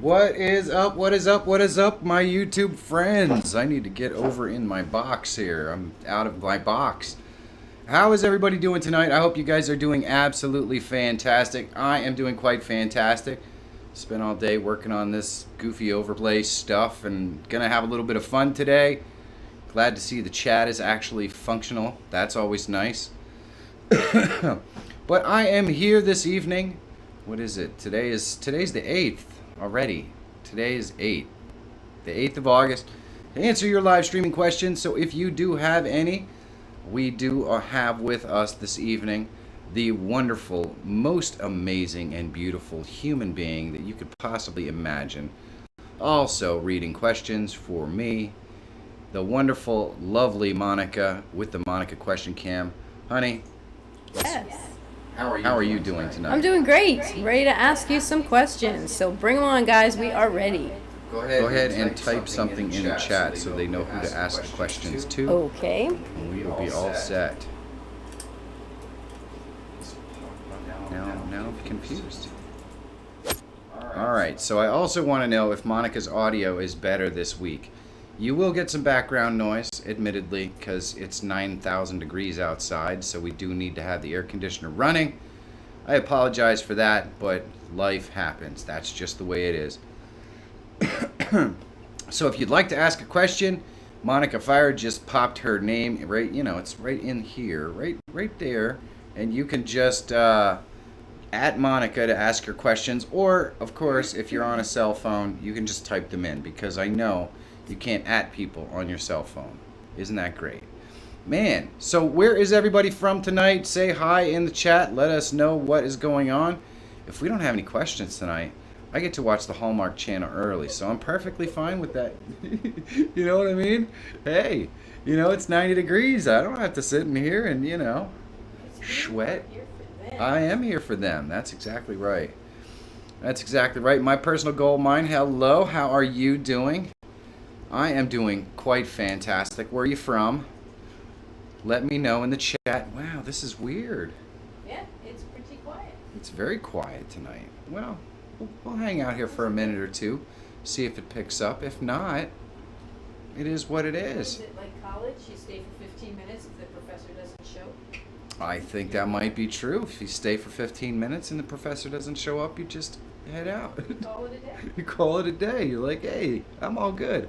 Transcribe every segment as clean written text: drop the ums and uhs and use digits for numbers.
What is up? What is up? What is up, my YouTube friends? I need to get over in my box here. I'm out of my box. How is everybody doing tonight? I hope you guys are doing absolutely fantastic. I am doing quite fantastic. Spent all day working on this goofy overlay stuff and gonna have a little bit of fun today. Glad to see the chat is actually functional. That's always nice. But I am here this evening. What is it? Today's the 8th already. Today is the 8th of August. To answer your live streaming questions. So if you do have any, we do have with us this evening the wonderful, most amazing and beautiful human being that you could possibly imagine. Also reading questions for me, the wonderful, lovely Monica with the Monica Question Cam. Honey, Yes. how are you doing tonight? I'm doing great. Ready to ask you some questions. So bring them on, guys. We are ready. Go ahead and type something in the chat so they know who to ask the questions to. Okay. And we will be all set. Now I'm confused. Alright, so I also want to know if Monica's audio is better this week. You will get some background noise, admittedly, because it's 9,000 degrees outside, so we do need to have the air conditioner running. I apologize for that, but life happens. That's just the way it is. So if you'd like to ask a question, Monica Fire just popped her name right, it's right in here, right there, and you can just at Monica to ask your questions, or of course, if you're on a cell phone, you can just type them in, because I know you can't at people on your cell phone. Isn't that great? Man, so where is everybody from tonight? Say hi in the chat. Let us know what is going on. If we don't have any questions tonight, I get to watch the Hallmark Channel early, so I'm perfectly fine with that. You know what I mean? Hey, it's 90 degrees. I don't have to sit in here and, sweat. I am here for them. That's exactly right. That's exactly right. My personal gold mine. Hello, how are you doing? I am doing quite fantastic. Where are you from? Let me know in the chat. Wow, this is weird. Yeah, it's pretty quiet. It's very quiet tonight. Well, we'll hang out here for a minute or two, see if it picks up. If not, it is what it is. Is it like college? You stay for 15 minutes if the professor doesn't show? I think that might be true. If you stay for 15 minutes and the professor doesn't show up, you just head out. You call it a day. You call it a day. You're like, hey, I'm all good.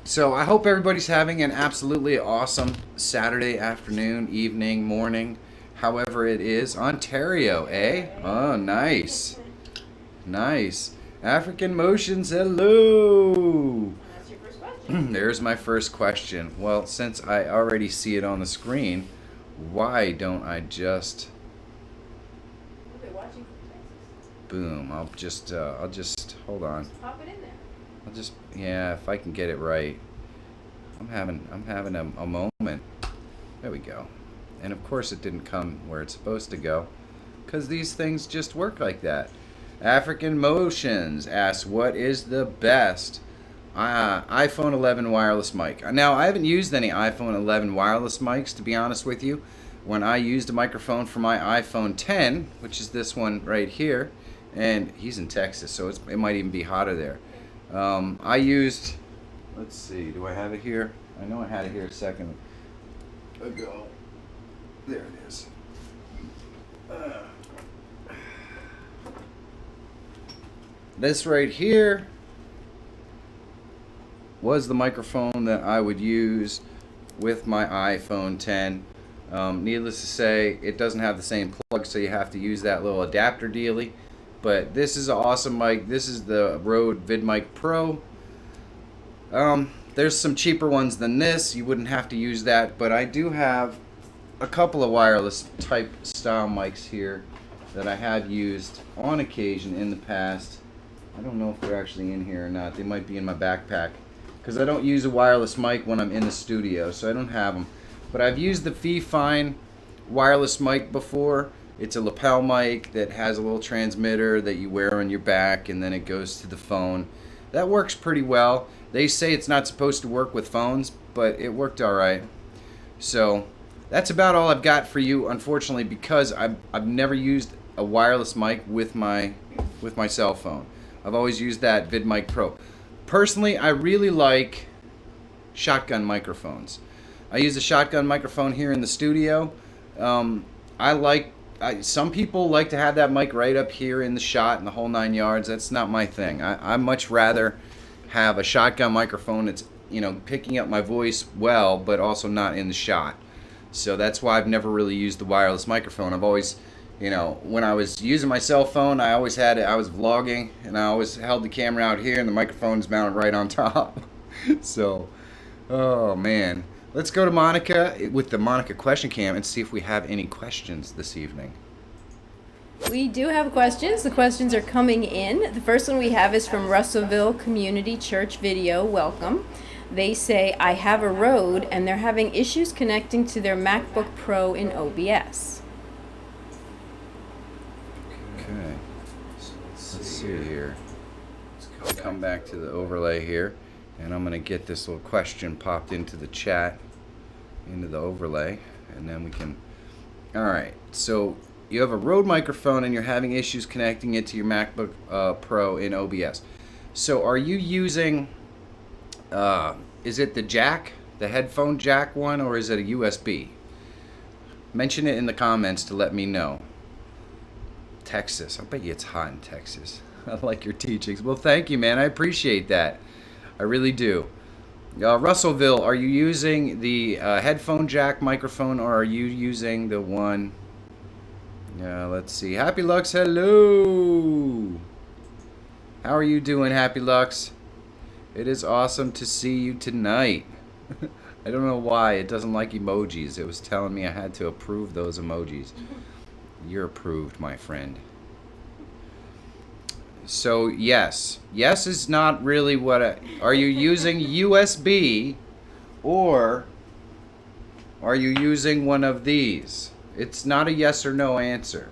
So I hope everybody's having an absolutely awesome Saturday afternoon, evening, morning, however it is. Ontario, eh? Oh, nice. Nice. African Motions, hello. That's your first question. There's my first question. Well, since I already see it on the screen, why don't I just... They're watching from Texas. Boom. I'll just hold on. Just pop it in there. Yeah, if I can get it right. I'm having a moment. There we go. And of course it didn't come where it's supposed to go, because these things just work like that. African Motions asks, what is the best iPhone 11 wireless mic? Now, I haven't used any iPhone 11 wireless mics, to be honest with you. When I used a microphone for my iPhone 10, which is this one right here, and he's in Texas, so it might even be hotter there. I used, let's see, do I have it here? I know I had it here a second ago. There it is. This right here was the microphone that I would use with my iPhone 10. Needless to say, it doesn't have the same plug, so you have to use that little adapter dealy. But this is an awesome mic. This is the Rode VidMic Pro. There's some cheaper ones than this. You wouldn't have to use that. But I do have a couple of wireless type style mics here that I have used on occasion in the past. I don't know if they're actually in here or not. They might be in my backpack, because I don't use a wireless mic when I'm in the studio, so I don't have them. But I've used the Fifine wireless mic before. It's a lapel mic that has a little transmitter that you wear on your back, and then it goes to the phone. That works pretty well. They say it's not supposed to work with phones, but it worked all right. So that's about all I've got for you, unfortunately, because I've never used a wireless mic with my with my cell phone. I've always used that VidMic Pro. Personally, I really like shotgun microphones. I use a shotgun microphone here in the studio. Some people like to have that mic right up here in the shot and the whole 9 yards. That's not my thing. I much rather have a shotgun microphone that's, you know, picking up my voice well, but also not in the shot. So that's why I've never really used the wireless microphone. I've always, you know, when I was using my cell phone, I was vlogging, and I always held the camera out here, and the microphone's mounted right on top. So, oh man. Let's go to Monica with the Monica question cam and see if we have any questions this evening. We do have questions. The questions are coming in. The first one we have is from Russellville Community Church Video. Welcome. They say, I have a Rode and they're having issues connecting to their MacBook Pro in OBS. Okay. Let's see here. Let's come back to the overlay here. And I'm going to get this little question popped into the chat, into the overlay, and then we can... Alright, so you have a Rode microphone and you're having issues connecting it to your MacBook Pro in OBS. So are you using, is it the jack, the headphone jack one, or is it a USB? Mention it in the comments to let me know. Texas, I bet you it's hot in Texas. I like your teachings. Well, thank you, man. I appreciate that. I really do. Russellville, are you using the headphone jack microphone, or are you using the one? Let's see. Happy Lux, hello. How are you doing, Happy Lux? It is awesome to see you tonight. I don't know why it doesn't like emojis. It was telling me I had to approve those emojis. You're approved, my friend. So yes is not really what are you using USB, or are you using one of these? It's not a yes or no answer.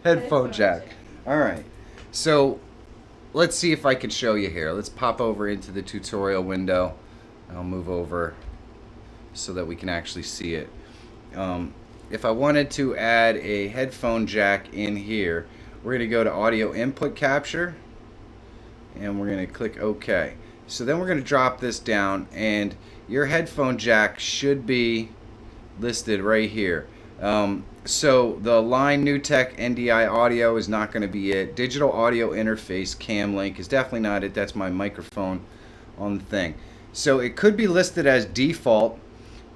Headphone jack. Alright, so let's see if I can show you here. Let's pop over into the tutorial window. I'll move over so that we can actually see it. If I wanted to add a headphone jack in here, we're going to go to audio input capture, and we're going to click OK. So then we're going to drop this down, and your headphone jack should be listed right here. So the line NewTek NDI audio is not going to be it. Digital audio interface cam link is definitely not it. That's my microphone on the thing. So it could be listed as default.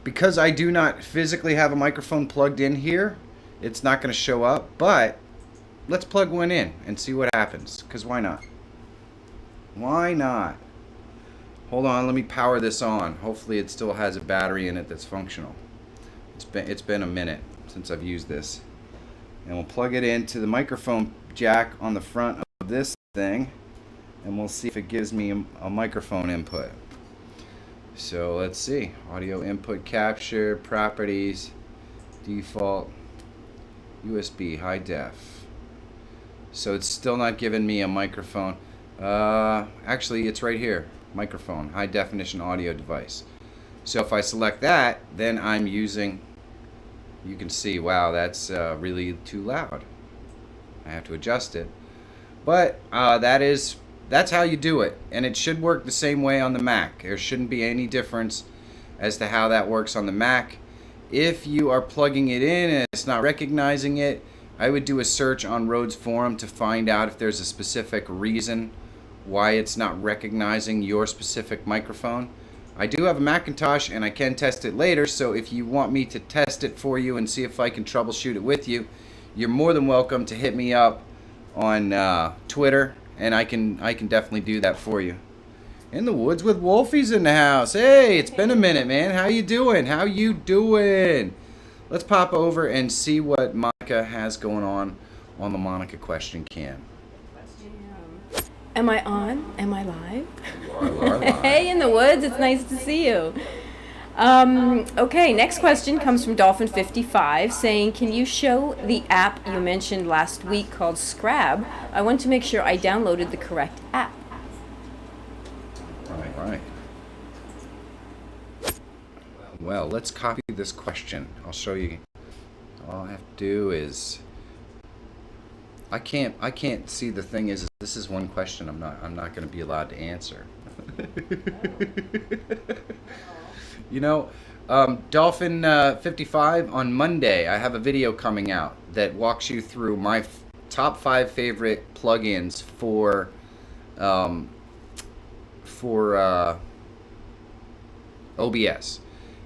Because I do not physically have a microphone plugged in here, it's not going to show up, but let's plug one in and see what happens, because why not? Why not? Hold on, let me power this on. Hopefully it still has a battery in it that's functional. It's been a minute since I've used this. And we'll plug it into the microphone jack on the front of this thing, and we'll see if it gives me a microphone input. So let's see. Audio input capture, properties, default, USB, high def. So it's still not giving me a microphone. Actually, it's right here. Microphone, high definition audio device. So if I select that, then I'm using, you can see, wow, that's really too loud. I have to adjust it. But that's how you do it, and it should work the same way on the Mac. There shouldn't be any difference as to how that works on the Mac. If you are plugging it in and it's not recognizing it, I would do a search on Rode's forum to find out if there's a specific reason why it's not recognizing your specific microphone. I do have a Macintosh and I can test it later, so if you want me to test it for you and see if I can troubleshoot it with you, you're more than welcome to hit me up on Twitter. And I can definitely do that for you. In the woods with Wolfie's in the house. Hey, it's been a minute, man. How you doing? How you doing? Let's pop over and see what Monica has going on the Monica question cam. Am I on? Am I live? You are live. Hey, in the woods. It's nice to see you. Okay, next question comes from Dolphin55 saying, can you show the app you mentioned last week called Scrab? I want to make sure I downloaded the correct app. Right. Well, let's copy this question. I'll show you. All I have to do is I can't see. The thing is this is one question I'm not going to be allowed to answer. You know, Dolphin 55 on Monday. I have a video coming out that walks you through my top 5 favorite plugins for OBS.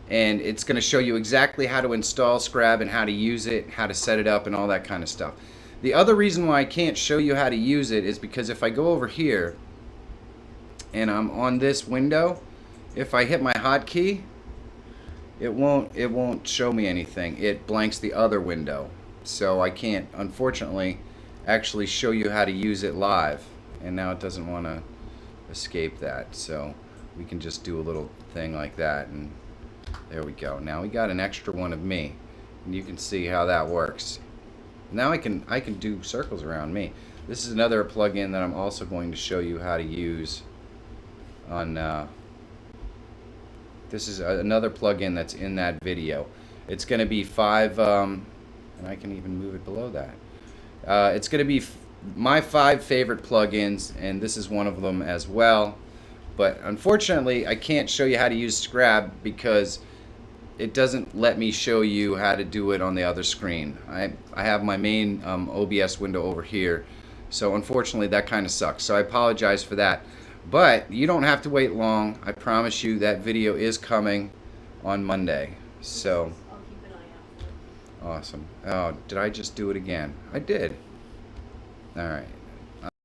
And it's going to show you exactly how to install Scrab and how to use it, how to set it up, and all that kind of stuff. The other reason why I can't show you how to use it is because if I go over here and I'm on this window, if I hit my hotkey, it won't show me anything. It blanks the other window. So I can't, unfortunately, actually show you how to use it live. And now it doesn't want to escape that. So we can just do a little thing like that, and there we go. Now we got an extra one of me, and you can see how that works. Now I can do circles around me. This is another plugin that I'm also going to show you how to use on this is another plugin that's in that video. It's going to be 5 and I can even move it below that. It's going to be my 5 favorite plugins, and this is one of them as well. But unfortunately, I can't show you how to use Scrab because it doesn't let me show you how to do it on the other screen. I have my main OBS window over here, so unfortunately that kind of sucks. So I apologize for that. But you don't have to wait long. I promise you that video is coming on Monday. So I'll keep an eye out. Awesome. Oh, did I just do it again? I did. All right.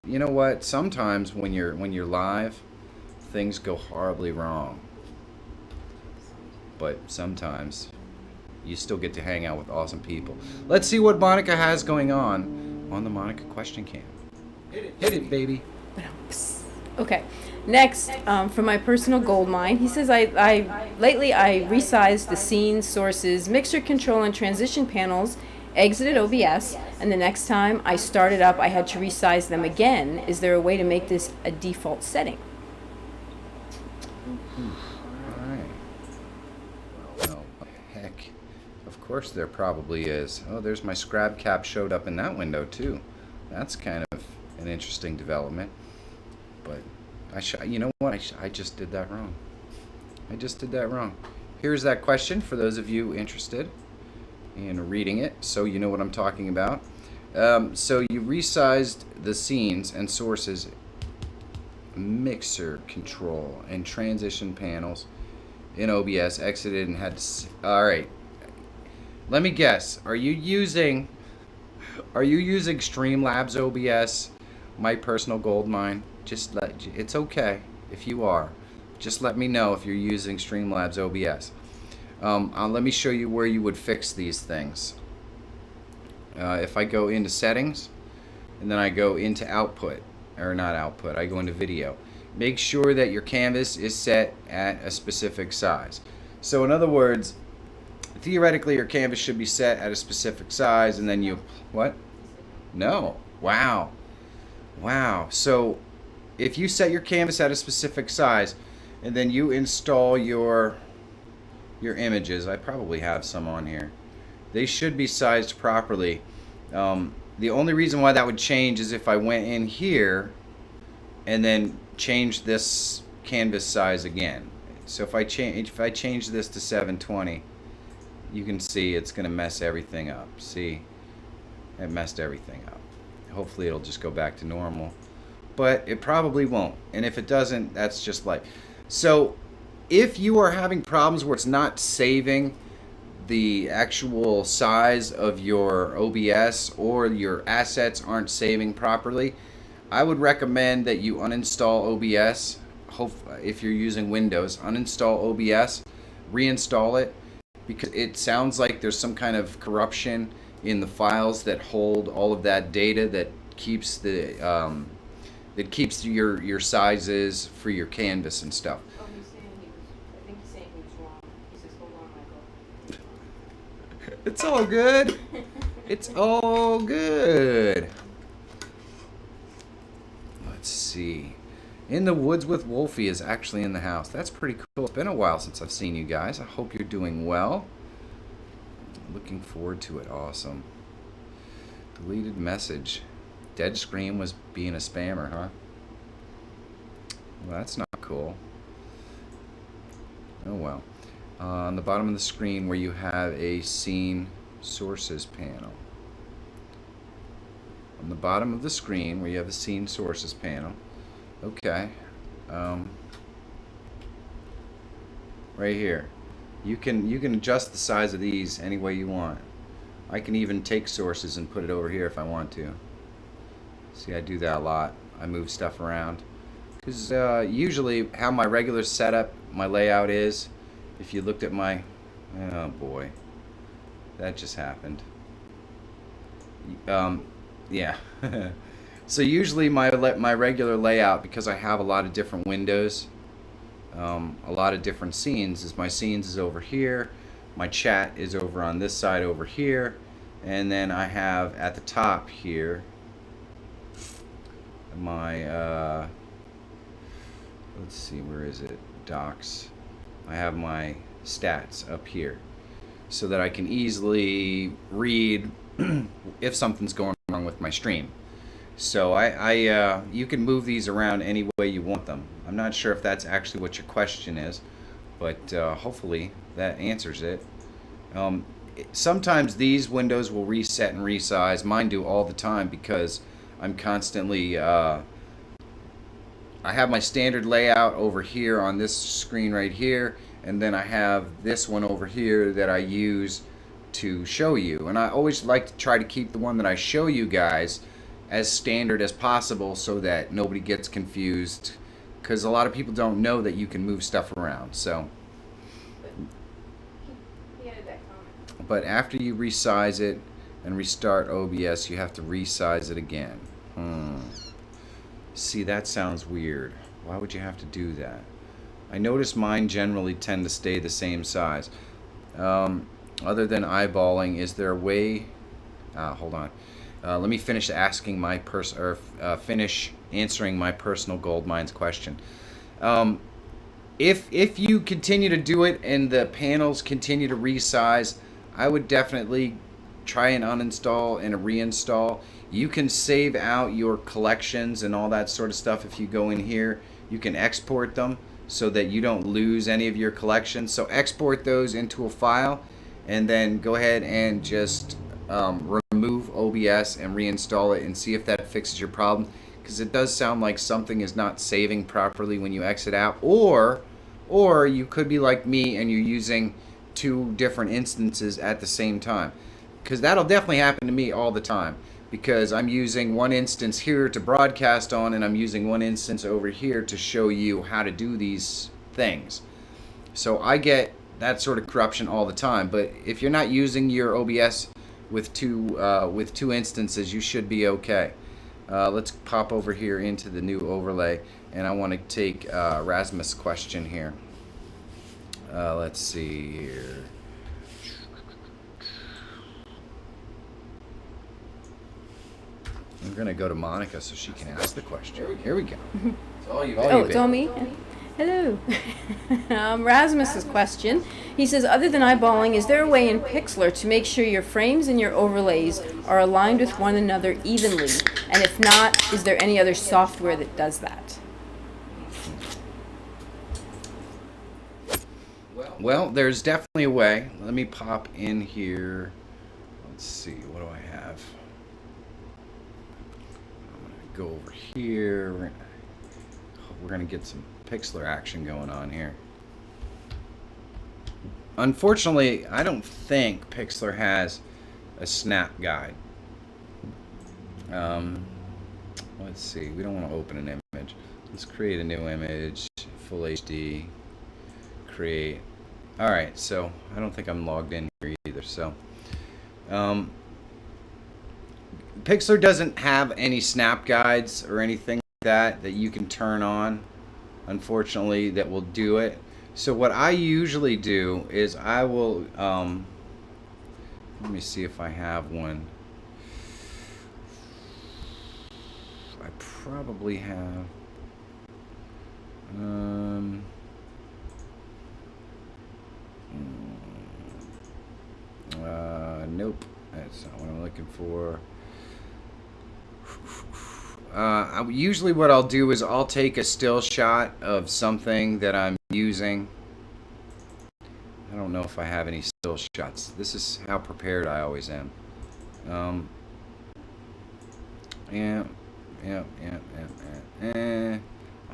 You know what? Sometimes when you're live, things go horribly wrong. But sometimes you still get to hang out with awesome people. Let's see what Monica has going on the Monica question cam. Hit it, baby. Okay, next from my personal gold mine, he says lately I resized the scenes, sources, mixer control, and transition panels, exited OBS, and the next time I started up I had to resize them again. Is there a way to make this a default setting? Of course there probably is. Oh, there's my Scrab cap showed up in that window too. That's kind of an interesting development. But you know what? I just did that wrong. I just did that wrong. Here's that question for those of you interested in reading it, so you know what I'm talking about. So you resized the scenes and sources, mixer control, and transition panels in OBS, exited and had to... All right. Let me guess. Are you using Streamlabs OBS, my personal gold mine? It's okay if you are. Just let me know if you're using Streamlabs OBS. Let me show you where you would fix these things. If I go into settings and then I go into output, or not output, I go into video. Make sure that your canvas is set at a specific size. So in other words, theoretically your canvas should be set at a specific size, and then you, what? No. Wow. Wow. So if you set your canvas at a specific size and then you install your images, I probably have some on here, they should be sized properly. The only reason why that would change is if I went in here and then changed this canvas size again. So if I change this to 720, you can see it's going to mess everything up. See, it messed everything up. Hopefully it'll just go back to normal, but it probably won't. And if it doesn't, that's just life. So if you are having problems where it's not saving the actual size of your OBS, or your assets aren't saving properly, I would recommend that you uninstall OBS. If you're using Windows, uninstall OBS, reinstall it, because it sounds like there's some kind of corruption in the files that hold all of that data that keeps the your sizes for your canvas and stuff. Oh, I think he's saying he was wrong. He says, hold on, Michael. It's all good. It's all good. Let's see. In the Woods with Wolfie is actually in the house. That's pretty cool. It's been a while since I've seen you guys. I hope you're doing well. Looking forward to it. Awesome. Deleted message. Dead screen was being a spammer, huh? Well, that's not cool. Oh well. On the bottom of the screen where you have a scene sources panel. On the bottom of the screen where you have a scene sources panel. Okay. Right here. You can adjust the size of these any way you want. I can even take sources and put it over here if I want to. See, I do that a lot. I move stuff around. Because usually how my regular setup, my layout is, if you looked at my, oh boy, that just happened. Yeah. So usually my regular layout, because I have a lot of different windows, a lot of different scenes, is my scenes is over here, my chat is over on this side over here, and then I have at the top here my let's see, where is it? Docs. I have my stats up here so that I can easily read if something's going wrong with my stream. So you can move these around any way you want them. I'm not sure if that's actually what your question is, but hopefully that answers it. Sometimes these windows will reset and resize. Mine do all the time because I'm constantly I have my standard layout over here on this screen right here, and then I have this one over here that I use to show you. And I always like to try to keep the one that I show you guys as standard as possible so that nobody gets confused, because a lot of people don't know that you can move stuff around. So, but after you resize it and restart OBS, you have to resize it again. See, that sounds weird. Why would you have to do that? I notice mine generally tend to stay the same size. Other than eyeballing, is there a way? Hold on. Let me finish asking my finish answering my personal gold mines question. If you continue to do it and the panels continue to resize, I would definitely try and uninstall and reinstall. You can save out your collections and all that sort of stuff. If you go in here, you can export them so that you don't lose any of your collections. So export those into a file and then go ahead and just remove OBS and reinstall it and see if that fixes your problem, because it does sound like something is not saving properly when you exit out. Or you could be like me and you're using two different instances at the same time, because that'll definitely happen to me all the time, because I'm using one instance here to broadcast on and I'm using one instance over here to show you how to do these things. So I get that sort of corruption all the time. But if you're not using your OBS with two instances, you should be okay. Let's pop over here into the new overlay, and I want to take Rasmus' question here. Let's see here. I'm gonna go to Monica so she can ask the question. Here we go. It's all you. It's all me. Hello. Rasmus's question. He says, other than eyeballing, is there a way in Pixlr to make sure your frames and your overlays are aligned with one another evenly? And if not, is there any other software that does that? Well, there's definitely a way. Let me pop in here. Let's see, what do I have? I'm gonna go over here. We're gonna get some Pixlr action going on here. Unfortunately, I don't think Pixlr has a snap guide. Let's see, we don't want to open an image. Let's create a new image, full HD, create. Alright, so I don't think I'm logged in here either. So Pixlr doesn't have any snap guides or anything like that you can turn on, unfortunately, that will do it. So what I usually do is I will let me see if I have one. I probably have nope, that's not what I'm looking for. Usually what I'll do is I'll take a still shot of something that I'm using. I don't know if I have any still shots. This is how prepared I always am. Yeah.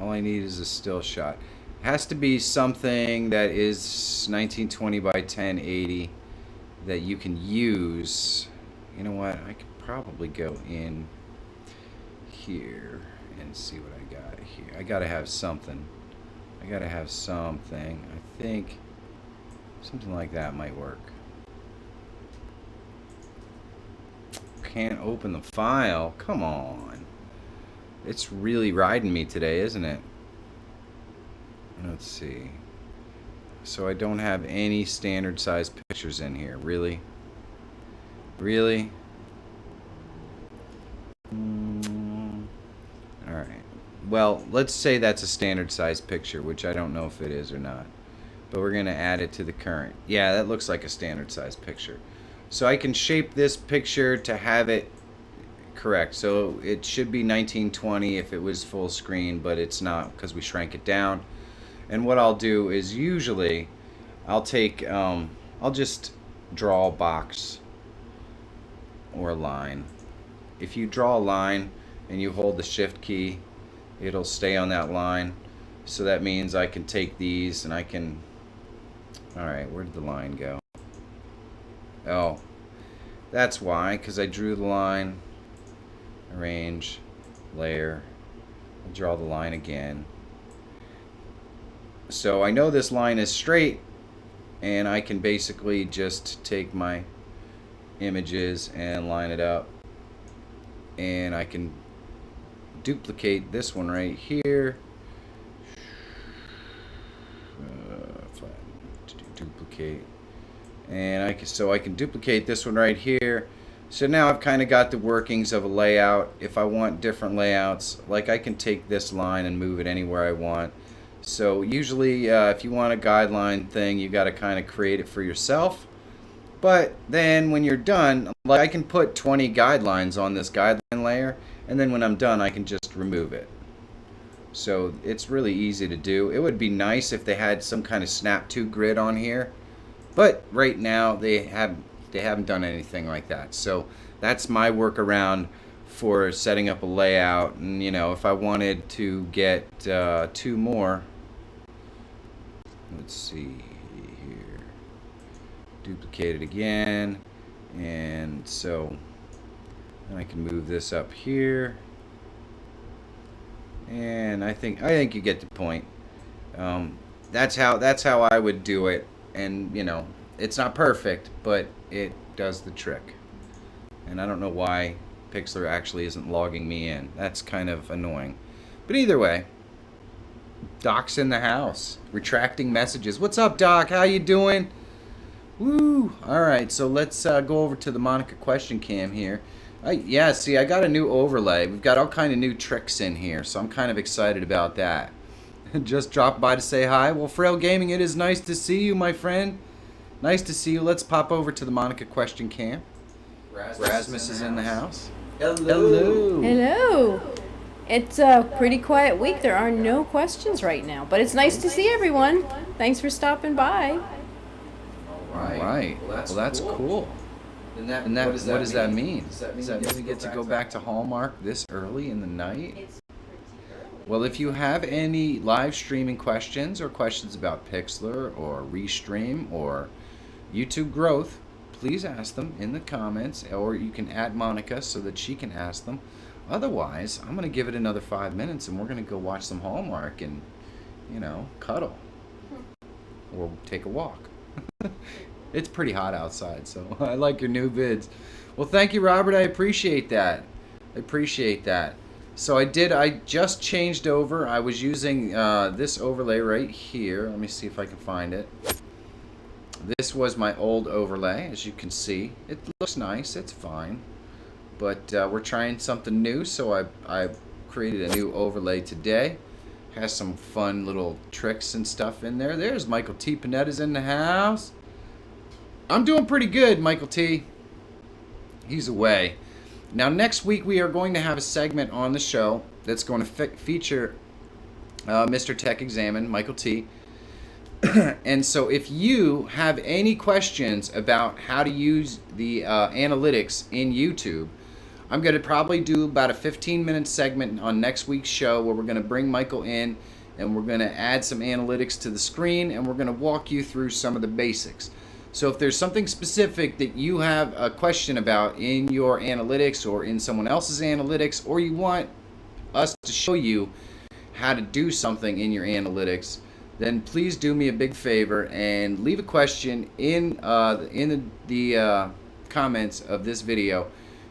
All I need is a still shot. It has to be something that is 1920 by 1080 that you can use. You know what? I could probably go in here and see what I got here. I gotta have something. I think something like that might work. Can't open the file. Come on. It's really riding me today, isn't it? Let's see. So I don't have any standard size pictures in here. Really? Really? Alright. Well, let's say that's a standard size picture, which I don't know if it is or not. But we're going to add it to the current. Yeah, that looks like a standard size picture. So I can shape this picture to have it correct. So it should be 1920 if it was full screen, but it's not because we shrank it down. And what I'll do is usually I'll take, I'll just draw a box or a line. If you draw a line and you hold the shift key, it'll stay on that line. So that means I can take these and I can, alright, where did the line go? Oh, that's why, because I drew the line, arrange, layer, I'll draw the line again. So I know this line is straight, and I can basically just take my images and line it up, and I can duplicate this one right here. Duplicate, and so I can duplicate this one right here. So now I've kind of got the workings of a layout. If I want different layouts, like I can take this line and move it anywhere I want. So usually if you want a guideline thing, you got to kind of create it for yourself. But then when you're done, like I can put 20 guidelines on this guideline layer, and then when I'm done I can just remove it. So it's really easy to do. It would be nice if they had some kind of snap to grid on here, but right now they haven't done anything like that. So that's my workaround for setting up a layout. And you know, if I wanted to get 2 more, let's see here, duplicate it again, and so then I can move this up here, and I think you get the point. That's how I would do it, and you know, it's not perfect, but it does the trick. And I don't know why Pixlr actually isn't logging me in. That's kind of annoying. But either way, Doc's in the house, retracting messages. What's up, Doc? How you doing? Woo! All right, so let's go over to the Monica question cam here. Yeah, see, I got a new overlay. We've got all kind of new tricks in here, so I'm kind of excited about that. Just dropped by to say hi. Well, Frail Gaming, it is nice to see you, my friend. Nice to see you. Let's pop over to the Monica question cam. Rasmus is in the house. Hello. Hello. It's a pretty quiet week. There are no questions right now, but it's nice to see everyone. Thanks for stopping by. All right. Well, that's cool. And what does that mean? Does that mean we get to go back to Hallmark this early in the night? Well, if you have any live streaming questions or questions about Pixlr or Restream or YouTube Growth, please ask them in the comments, or you can add Monica so that she can ask them. Otherwise, I'm going to give it another 5 minutes and we're going to go watch some Hallmark and, you know, cuddle. Or take a walk. It's pretty hot outside, so I like your new vids. Well, thank you, Robert. I appreciate that. So I just changed over. I was using this overlay right here. Let me see if I can find it. This was my old overlay, as you can see. It looks nice. It's fine. But we're trying something new, so I created a new overlay today. Has some fun little tricks and stuff in there. There's Michael T. Panetta's in the house. I'm doing pretty good, Michael T. He's away. Now, next week we are going to have a segment on the show that's going to feature Mr. Tech Examine, Michael T. And so if you have any questions about how to use the analytics in YouTube, I'm going to probably do about a 15-minute segment on next week's show where we're going to bring Michael in and we're going to add some analytics to the screen and we're going to walk you through some of the basics. So if there's something specific that you have a question about in your analytics or in someone else's analytics, or you want us to show you how to do something in your analytics, then please do me a big favor and leave a question in the comments of this video,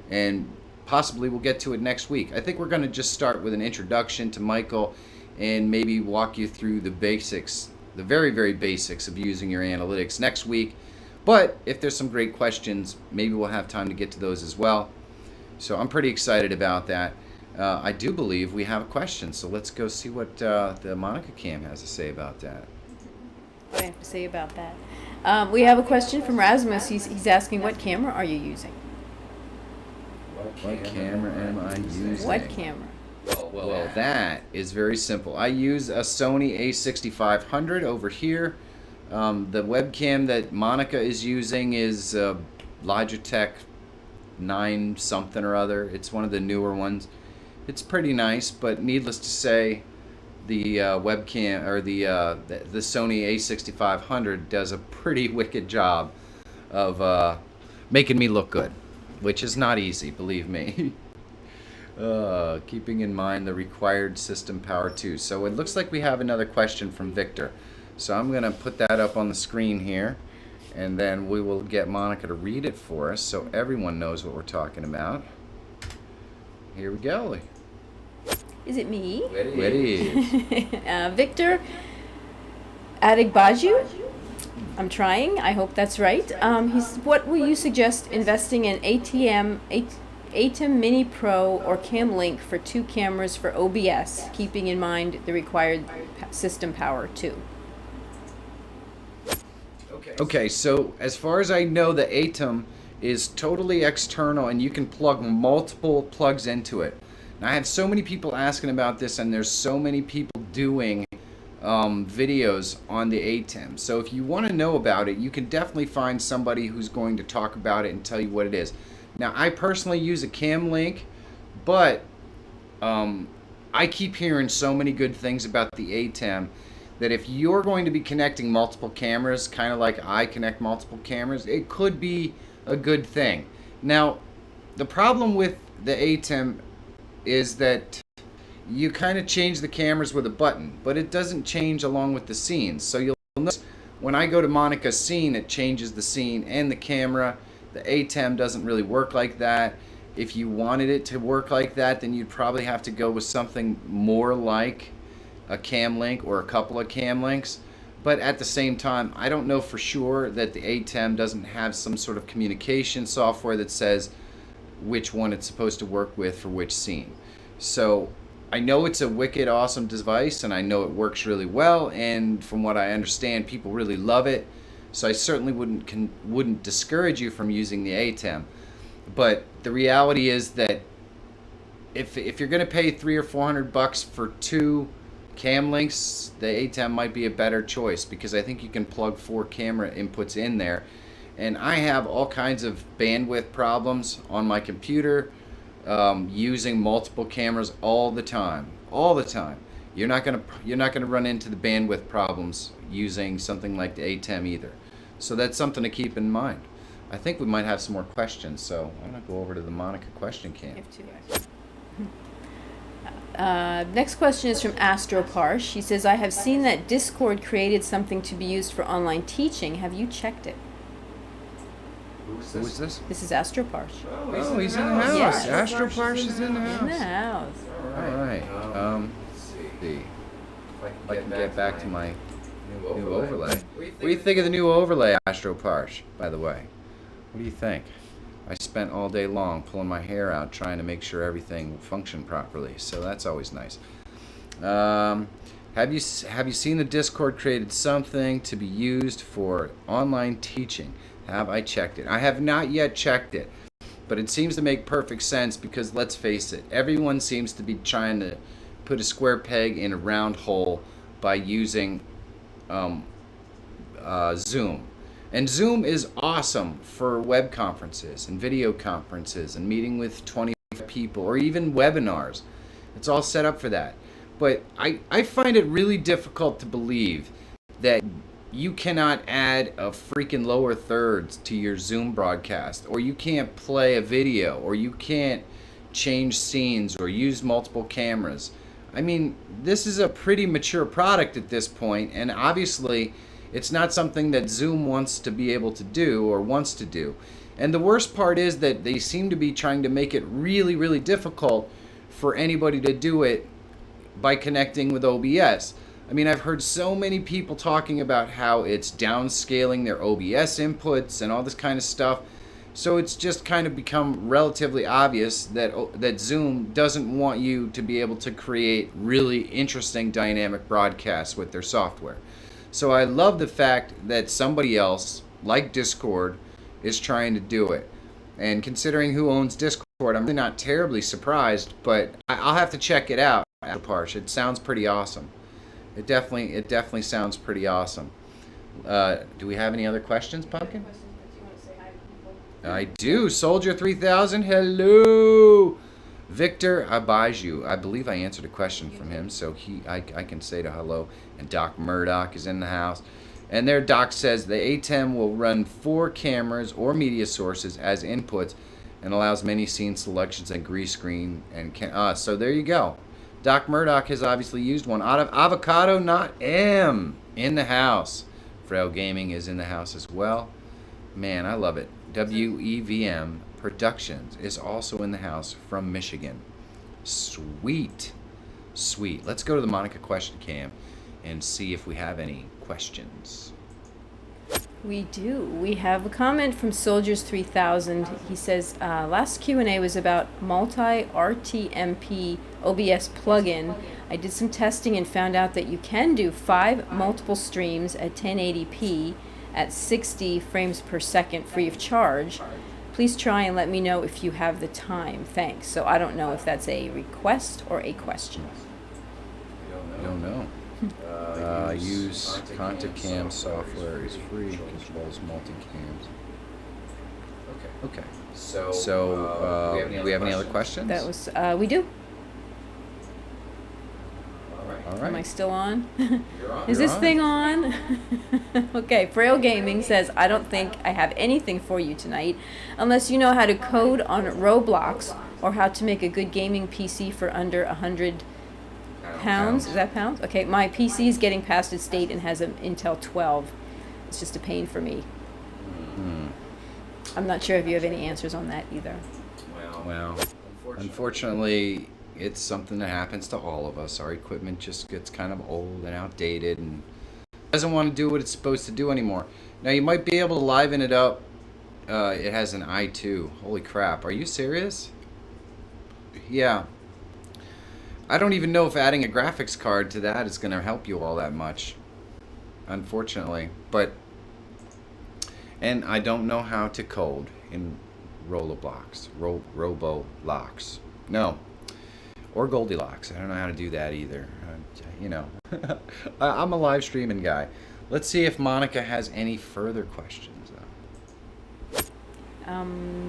and possibly we'll get to it next week. I think we're going to just start with an introduction to Michael and maybe walk you through the basics, the very, very basics of using your analytics next week. But if there's some great questions, maybe we'll have time to get to those as well. So I'm pretty excited about that. I do believe we have a question, so let's go see what the Monica Cam has to say about that. What I have to say about that. We have a question from Rasmus. He's asking, what camera are you using? What camera am I using? What camera? Well, that is very simple. I use a Sony a6500 over here. The webcam that Monica is using is Logitech 9 something or other. It's one of the newer ones. It's pretty nice, but needless to say, the webcam or the Sony a6500 does a pretty wicked job of making me look good, which is not easy, believe me. Keeping in mind the required system power too. So it looks like we have another question from Victor. So I'm going to put that up on the screen here, and then we will get Monica to read it for us so everyone knows what we're talking about. Here we go. Is it me? It is. Victor Adigbaju. I'm trying. I hope that's right. What will you suggest investing in ATEM Mini Pro or Cam Link for 2 cameras for OBS, keeping in mind the required system power too? Okay, so as far as I know, the ATEM is totally external and you can plug multiple plugs into it. Now, I have so many people asking about this, and there's so many people doing videos on the ATEM. So if you want to know about it, you can definitely find somebody who's going to talk about it and tell you what it is. Now, I personally use a Cam Link, but I keep hearing so many good things about the ATEM that if you're going to be connecting multiple cameras, kind of like I connect multiple cameras, it could be a good thing. Now, the problem with the ATEM is that you kind of change the cameras with a button, but it doesn't change along with the scenes. So you'll notice when I go to Monica's scene, it changes the scene and the camera. The ATEM doesn't really work like that. If you wanted it to work like that, then you'd probably have to go with something more like a Cam Link or a couple of Cam Links. But at the same time, I don't know for sure that the ATEM doesn't have some sort of communication software that says which one it's supposed to work with for which scene. So I know it's a wicked awesome device, and I know it works really well, and from what I understand, people really love it. So I certainly wouldn't discourage you from using the ATEM. But the reality is that if you're going to pay $300 or $400 for 2 Cam Links, the ATEM might be a better choice, because I think you can plug 4 camera inputs in there. And I have all kinds of bandwidth problems on my computer, using multiple cameras all the time. You're not gonna run into the bandwidth problems using something like the ATEM either. So that's something to keep in mind. I think we might have some more questions, so I'm gonna go over to the Monica question cam. Next question is from Astro Parsh. He says, I have seen that Discord created something to be used for online teaching. Have you checked it? Who is this? This is Astro Parsh. Oh, he's in the house. Yes. Astro Parsh is in the house. In the house. All right. Let's see. If I can get back to my new overlay. What do you think of the new overlay, Astro Parsh, by the way? What do you think? I spent all day long pulling my hair out trying to make sure everything functioned properly, so that's always nice. Have you seen the Discord created something to be used for online teaching? Have I checked it? I have not yet checked it. But it seems to make perfect sense because let's face it, everyone seems to be trying to put a square peg in a round hole by using Zoom. And Zoom is awesome for web conferences and video conferences and meeting with 25 people or even webinars. It's all set up for that. But I find it really difficult to believe that you cannot add a freaking lower thirds to your Zoom broadcast, or you can't play a video, or you can't change scenes or use multiple cameras. I mean, this is a pretty mature product at this point, and obviously it's not something that Zoom wants to be able to do or wants to do. And the worst part is that they seem to be trying to make it really, really difficult for anybody to do it by connecting with OBS. I mean, I've heard so many people talking about how it's downscaling their OBS inputs and all this kind of stuff. So it's just kind of become relatively obvious that Zoom doesn't want you to be able to create really interesting dynamic broadcasts with their software. So I love the fact that somebody else, like Discord, is trying to do it. And considering who owns Discord, I'm really not terribly surprised, but I'll have to check it out. It sounds pretty awesome. It definitely sounds pretty awesome. Do we have any other questions, Pumpkin? I do. Soldier 3000, hello. Victor Abaju, I believe I answered a question from him, so I can say to hello. And Doc Murdoch is in the house. And there Doc says the A10 will run 4 cameras or media sources as inputs and allows many scene selections and green screen. And so there you go. Doc Murdoch has obviously used one. Out of Avocado Not M in the house. Frail Gaming is in the house as well. Man, I love it. WEVM Productions is also in the house from Michigan. Sweet. Sweet. Let's go to the Monica question cam and see if we have any questions. We do. We have a comment from Soldiers 3000. He says, last Q&A was about multi-RTMP OBS plugin. I did some testing and found out that you can do 5 multiple streams at 1080p at 60 frames per second free of charge. Please try and let me know if you have the time. Thanks. So I don't know if that's a request or a question. I don't know. Use ContaCam software is free, controls multicams. Okay. So do we have any other questions? That was, we do. All right. Am I still on? Is this thing on? Okay, Frail Gaming says, I don't think I have anything for you tonight, unless you know how to code on Roblox or how to make a good gaming PC for under 100 pounds. Is that pounds? Okay, my PC is getting past its date and has an Intel 12. It's just a pain for me. I'm not sure if you have any answers on that either. Well, unfortunately, it's something that happens to all of us. Our equipment just gets kind of old and outdated and doesn't want to do what it's supposed to do anymore. Now, you might be able to liven it up. It has an i2. Holy crap. Are you serious? Yeah. I don't even know if adding a graphics card to that is going to help you all that much, unfortunately. And I don't know how to code in Roblox. No. Or Goldilocks. I don't know how to do that either. I'm a live streaming guy. Let's see if Monica has any further questions.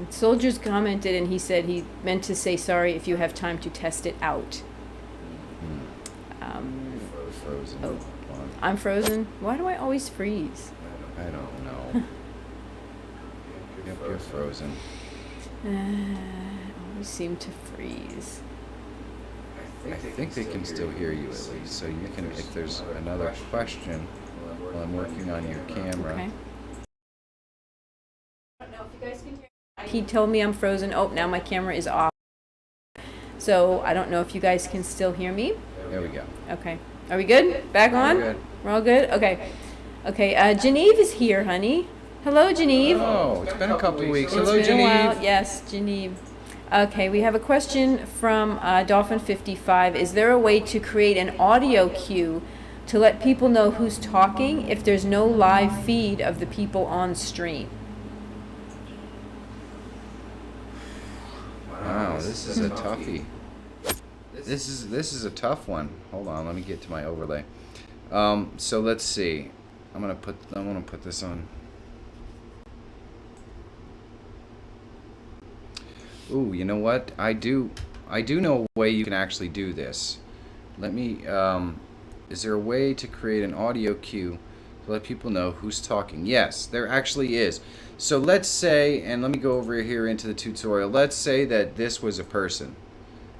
Soldiers commented and he said he meant to say sorry if you have time to test it out. Frozen. Oh, I'm frozen? Why do I always freeze? I don't know. You're frozen. Always seem to freeze. I think they can still hear you at least. So you can, if there's another question while I'm working on your camera. Okay. I don't know if you guys can hear. He told me I'm frozen. Oh, now my camera is off. So I don't know if you guys can still hear me. There we go. Okay. Are we good? Back on? We're good. We're all good? Okay. Okay, Genevieve is here, honey. Hello, Genevieve. Oh, it's been a couple of weeks. It's Hello, been a while. Genevieve. Yes, Genevieve. Okay, we have a question from Dolphin55. Is there a way to create an audio cue to let people know who's talking if there's no live feed of the people on stream? this is a toughie. This is a tough one. Hold on, let me get to my overlay. So let's see. I'm gonna put this on. Ooh, you know what? I do know a way you can actually do this. Let me. Is there a way to create an audio cue to let people know who's talking? Yes, there actually is. So let's say, and let me go over here into the tutorial. Let's say that this was a person,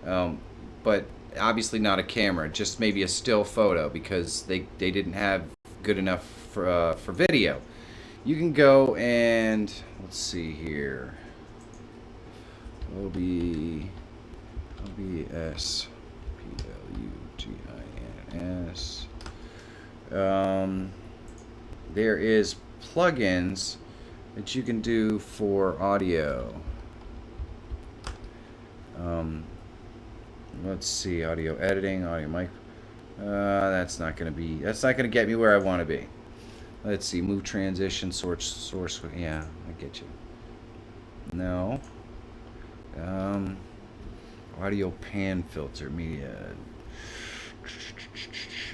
but obviously not a camera, just maybe a still photo because they didn't have good enough for video. You can go and let's see here. OBS PLUGINS. There is plugins that you can do for audio. Let's see, audio editing, audio mic. That's not gonna get me where I want to be. Let's see, move transition, source. Yeah, I get you. No. Audio pan filter, media.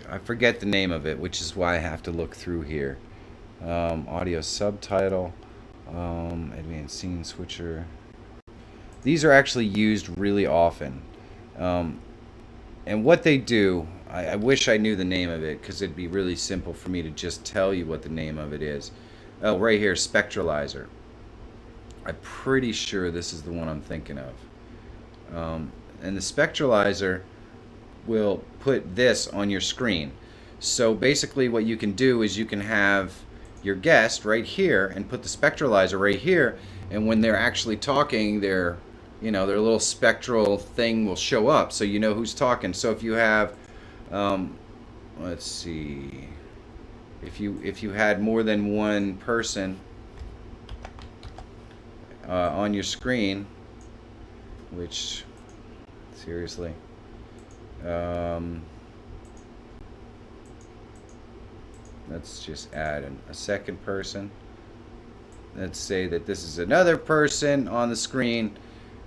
I forget the name of it, which is why I have to look through here. Audio subtitle, advanced scene switcher. These are actually used really often. And what they do, I wish I knew the name of it because it'd be really simple for me to just tell you what the name of it is. Oh, right here, Spectralizer. I'm pretty sure this is the one I'm thinking of. And the Spectralizer will put this on your screen. So basically what you can do is you can have your guest right here and put the Spectralizer right here, and when they're actually talking, their little spectral thing will show up so you know who's talking. So if you have let's see, if you had more than one person on your screen, which seriously, let's just add a second person. Let's say that this is another person on the screen,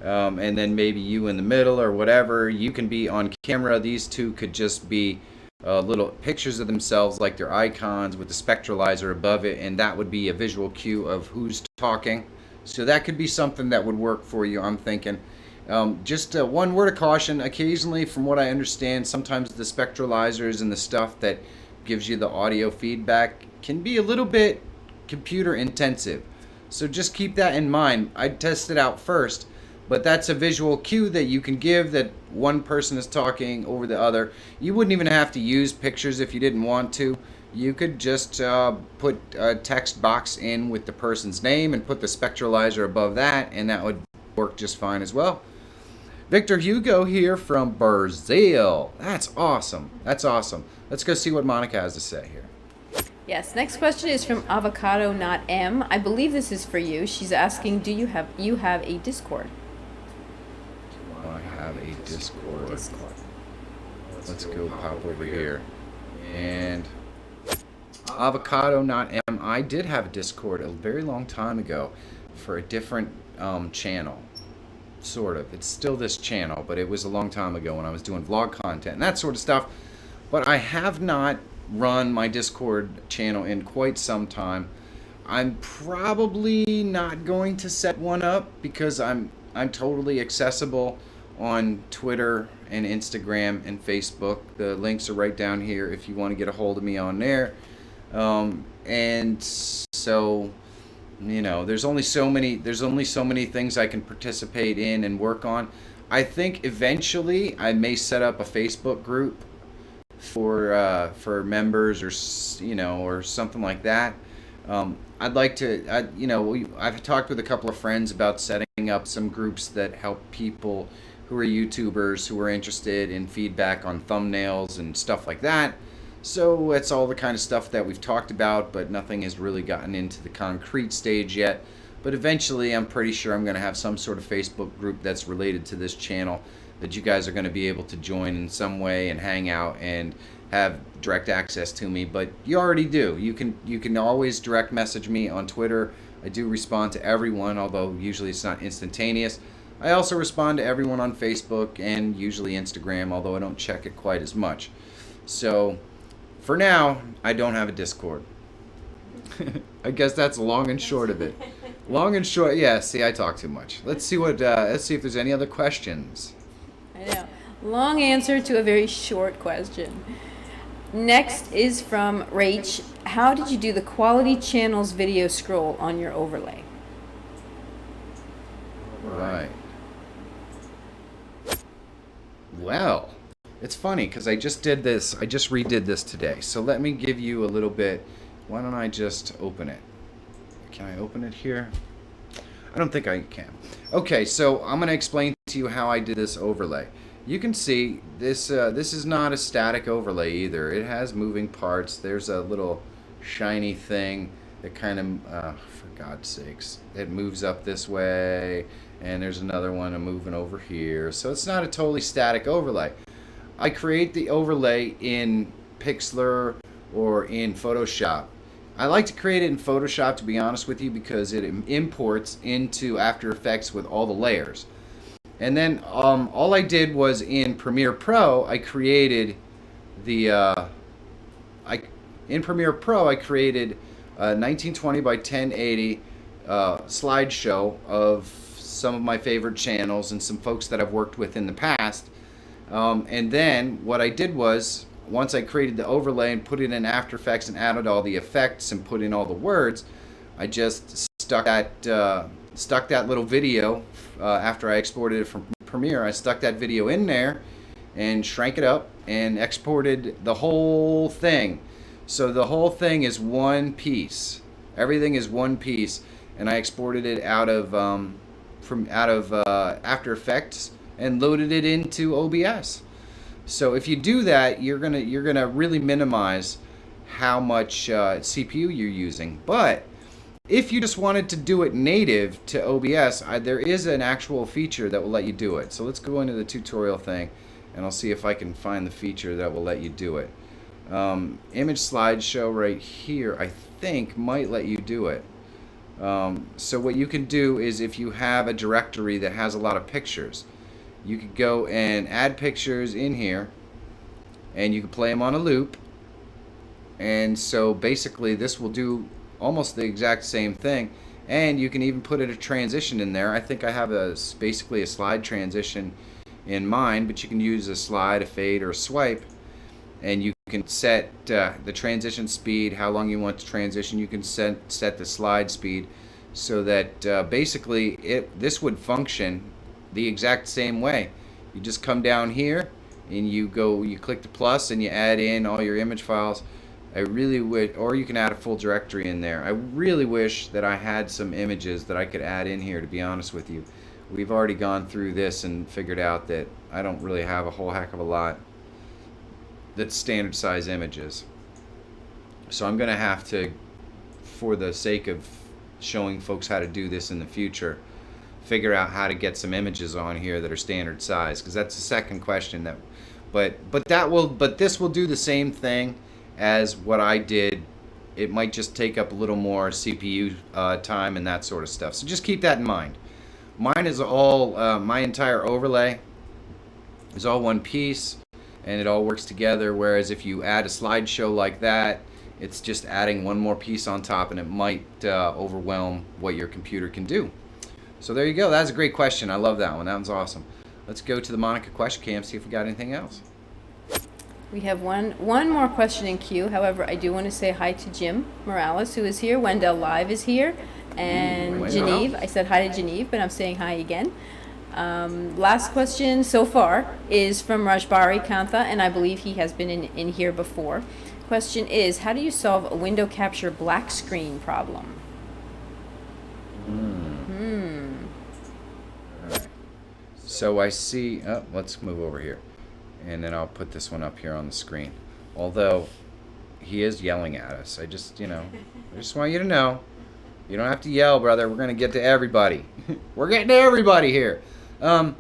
and then maybe you in the middle or whatever. You can be on camera. These two could just be little pictures of themselves, like their icons with the Spectralizer above it, and that would be a visual cue of who's talking. So that could be something that would work for you, I'm thinking. Just one word of caution. Occasionally, from what I understand, sometimes the Spectralizers and the stuff that gives you the audio feedback can be a little bit computer intensive. So just keep that in mind. I'd test it out first, but that's a visual cue that you can give that one person is talking over the other. You wouldn't even have to use pictures if you didn't want to. You could just put a text box in with the person's name and put the Spectralizer above that, and that would work just fine as well. Victor Hugo here from Brazil. That's awesome. That's awesome. Let's go see what Monica has to say here. Yes, next question is from Avocado Not M. I believe this is for you. She's asking, do you have a Discord? Do I have a Discord? Let's go pop over here. And Avocado Not M. I did have a Discord a very long time ago for a different channel. Sort of. It's still this channel, but it was a long time ago when I was doing vlog content and that sort of stuff. But I have not run my Discord channel in quite some time. I'm probably not going to set one up because I'm totally accessible on Twitter and Instagram and Facebook. The links are right down here if you want to get a hold of me on there. And so, you know, there's only so many things I can participate in and work on. I think eventually I may set up a Facebook group for members, or or something like that. I'd like to, I've talked with a couple of friends about setting up some groups that help people who are YouTubers who are interested in feedback on thumbnails and stuff like that. So it's all the kind of stuff that we've talked about, but nothing has really gotten into the concrete stage yet. But eventually I'm pretty sure I'm going to have some sort of Facebook group that's related to this channel that you guys are going to be able to join in some way and hang out and have direct access to me. But you already do. You can always direct message me on Twitter. I do respond to everyone, although usually it's not instantaneous. I also respond to everyone on Facebook and usually Instagram, although I don't check it quite as much. So for now, I don't have a Discord. I guess that's long and short of it. Long and short, yeah, see, I talk too much. Let's see if there's any other questions. I know. Long answer to a very short question. Next is from Rach. How did you do the quality channels video scroll on your overlay? Right. Well, it's funny because I just did this. I just redid this today. So let me give you a little bit. Why don't I just open it? Can I open it here? I don't think I can. Okay, so I'm going to explain to you how I did this overlay. You can see this. This is not a static overlay either. It has moving parts. There's a little shiny thing that kind of, for God's sakes, it moves up this way, and there's another one moving over here. So it's not a totally static overlay. I create the overlay in Pixlr or in Photoshop. I like to create it in Photoshop, to be honest with you, because it imports into After Effects with all the layers. And then all I did was in Premiere Pro, I created the in Premiere Pro I created a 1920 by 1080 slideshow of some of my favorite channels and some folks that I've worked with in the past. And then what I did was, once I created the overlay and put it in After Effects and added all the effects and put in all the words, I just stuck that little video after I exported it from Premiere. I stuck that video in there and shrank it up and exported the whole thing. So the whole thing is one piece. Everything is one piece, and I exported it out of After Effects and loaded it into OBS. So if you do that, you're gonna really minimize how much CPU you're using. But if you just wanted to do it native to OBS, there is an actual feature that will let you do it. So let's go into the tutorial thing, and I'll see if I can find the feature that will let you do it. Image slideshow right here, I think, might let you do it. So what you can do is, if you have a directory that has a lot of pictures, you could go and add pictures in here, and you can play them on a loop. And so basically this will do almost the exact same thing, and you can even put a transition in there. I think I have basically a slide transition in mine, but you can use a slide, a fade, or a swipe, and you can set the transition speed, how long you want to transition. You can set the slide speed so that basically this would function the exact same way. You just come down here and you click the plus and you add in all your image files. I really would, or you can add a full directory in there. I really wish that I had some images that I could add in here, to be honest with you. We've already gone through this and figured out that I don't really have a whole heck of a lot that's standard size images. So I'm gonna have to, for the sake of showing folks how to do this in the future, figure out how to get some images on here that are standard size, because that's the second question. But this will do the same thing as what I did. It might just take up a little more CPU time and that sort of stuff. So just keep that in mind. Mine is all, my entire overlay is all one piece, and it all works together, whereas if you add a slideshow like that, it's just adding one more piece on top, and it might overwhelm what your computer can do. So there you go. That's a great question. I love that one. That one's awesome. Let's go to the Monica question cam, see if we got anything else. We have one more question in queue. However, I do want to say hi to Jim Morales, who is here. Wendell Live is here. And Geneve. I said hi to Geneve, but I'm saying hi again. Last question so far is from Rajbari Kantha, and I believe he has been in here before. Question is, how do you solve a window capture black screen problem? Right. So I see, let's move over here, and then I'll put this one up here on the screen. Although he is yelling at us, I just want you to know, you don't have to yell, brother. We're gonna get to everybody. We're getting to everybody here. All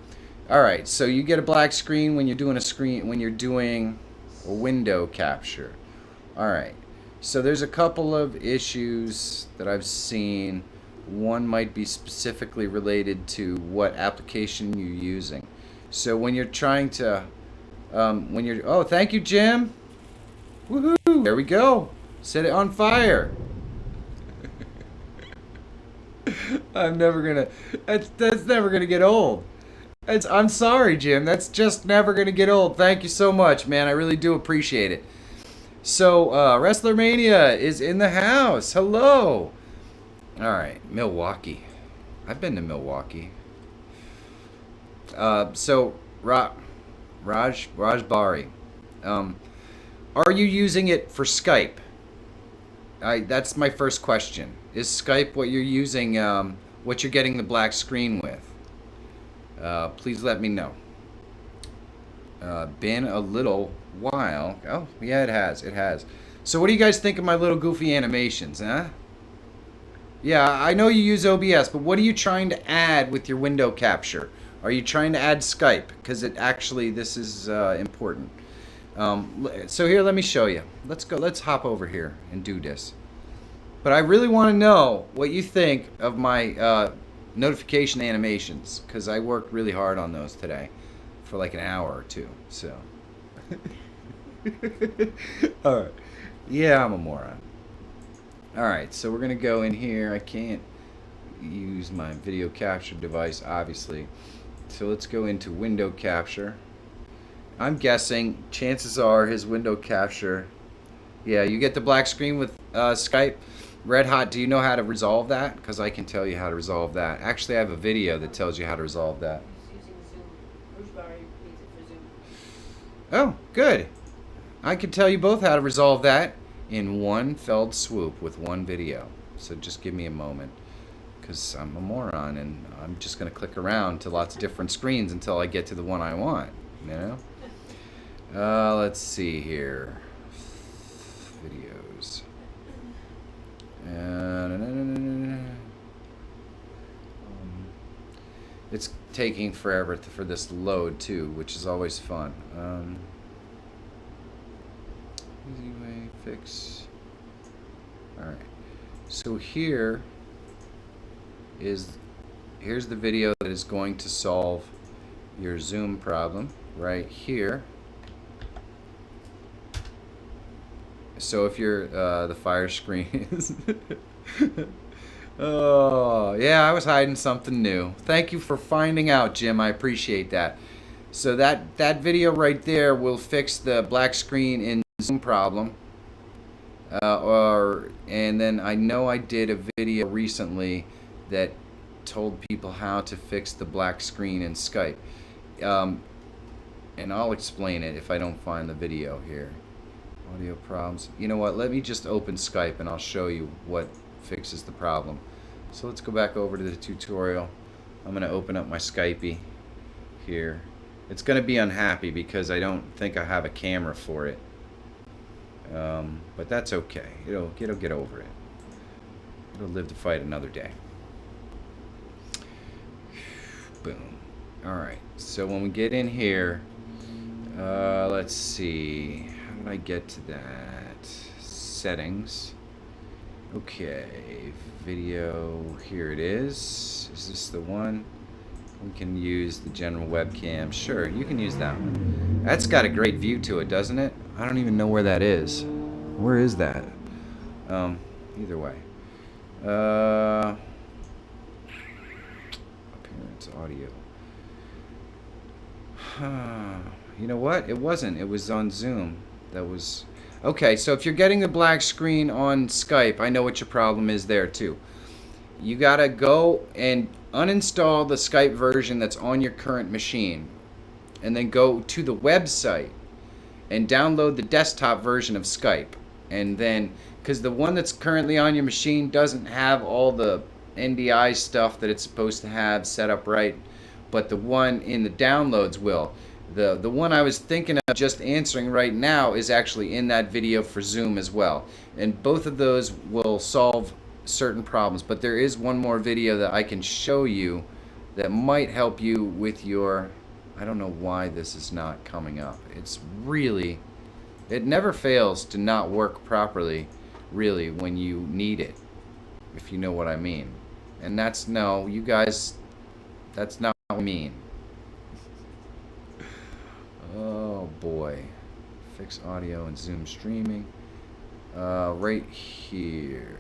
right. So you get a black screen when you're doing a window capture. All right. So there's a couple of issues that I've seen. one might be specifically related to what application you're using. So when you're trying to, oh, thank you, Jim. Woohoo! There we go. Set it on fire. I'm never gonna. That's never gonna get old. I'm sorry, Jim. That's just never gonna get old. Thank you so much, man. I really do appreciate it. So, Wrestler Mania is in the house. Hello. All right, Milwaukee. I've been to Milwaukee. So, Raj Bari, are you using it for Skype? That's my first question. Is Skype what you're using, what you're getting the black screen with? Please let me know. Been a little while. Oh, yeah, it has. It has. So what do you guys think of my little goofy animations, huh? Yeah, I know you use OBS, but what are you trying to add with your window capture? Are you trying to add Skype? Because this is important. So here, let me show you. Let's go. Let's hop over here and do this. But I really want to know what you think of my notification animations, because I worked really hard on those today for like an hour or two. So, all right. Yeah, I'm a moron. All right, so we're gonna go in here. I can't use my video capture device, obviously. So let's go into window capture. I'm guessing, chances are, his window capture. Yeah, you get the black screen with Skype. Red Hot, do you know how to resolve that? Because I can tell you how to resolve that. Actually, I have a video that tells you how to resolve that. Oh, good. I can tell you both how to resolve that in one fell swoop with one video. So just give me a moment, because I'm a moron and I'm just going to click around to lots of different screens until I get to the one I want, you know? Let's see here. Videos. It's taking forever for this to load too, which is always fun. Easy way fix. Alright, so here's the video that is going to solve your Zoom problem right here. So if you're the fire screen is oh yeah, I was hiding something new. Thank you for finding out, Jim. I appreciate that. So that video right there will fix the black screen in Zoom problem. And then I know I did a video recently that told people how to fix the black screen in Skype. And I'll explain it if I don't find the video here. Audio problems. You know what? Let me just open Skype and I'll show you what fixes the problem. So let's go back over to the tutorial. I'm going to open up my Skypey here. It's going to be unhappy because I don't think I have a camera for it. But that's okay. It'll get over it. It'll live to fight another day. Boom. Alright, so when we get in here, let's see. How did I get to that? Settings. Okay, video, here it is. Is this the one? We can use the general webcam. Sure, you can use that one. That's got a great view to it, doesn't it? I don't even know where that is. Where is that? Either way. Appearance, audio. You know what? It wasn't. It was on Zoom. That was... Okay, so if you're getting the black screen on Skype, I know what your problem is there too. You gotta go and uninstall the Skype version that's on your current machine, and then go to the website and download the desktop version of Skype. And then, because the one that's currently on your machine doesn't have all the NDI stuff that it's supposed to have set up right, but the one in the downloads will. The one I was thinking of just answering right now is actually in that video for Zoom as well. And both of those will solve certain problems. But there is one more video that I can show you that might help you with your... I don't know why this is not coming up. It's really... It never fails to not work properly, really, when you need it. If you know what I mean. And that's, no, you guys, that's not what I mean. Oh boy. Fix audio and Zoom streaming. Right here.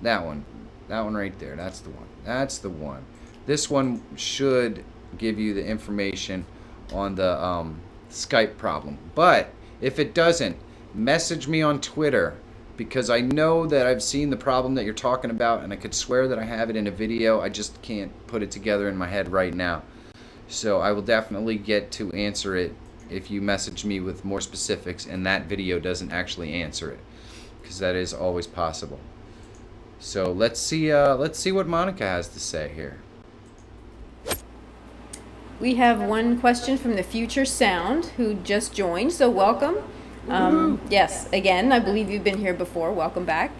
That one right there. That's the one. That's the one. This one should give you the information on the Skype problem. But if it doesn't, message me on Twitter, because I know that I've seen the problem that you're talking about, and I could swear that I have it in a video. I just can't put it together in my head right now. So I will definitely get to answer it if you message me with more specifics and that video doesn't actually answer it, because that is always possible. So let's see what Monica has to say here. We have one question from the Future Sound, who just joined, so welcome. Yes, again, I believe you've been here before. Welcome back.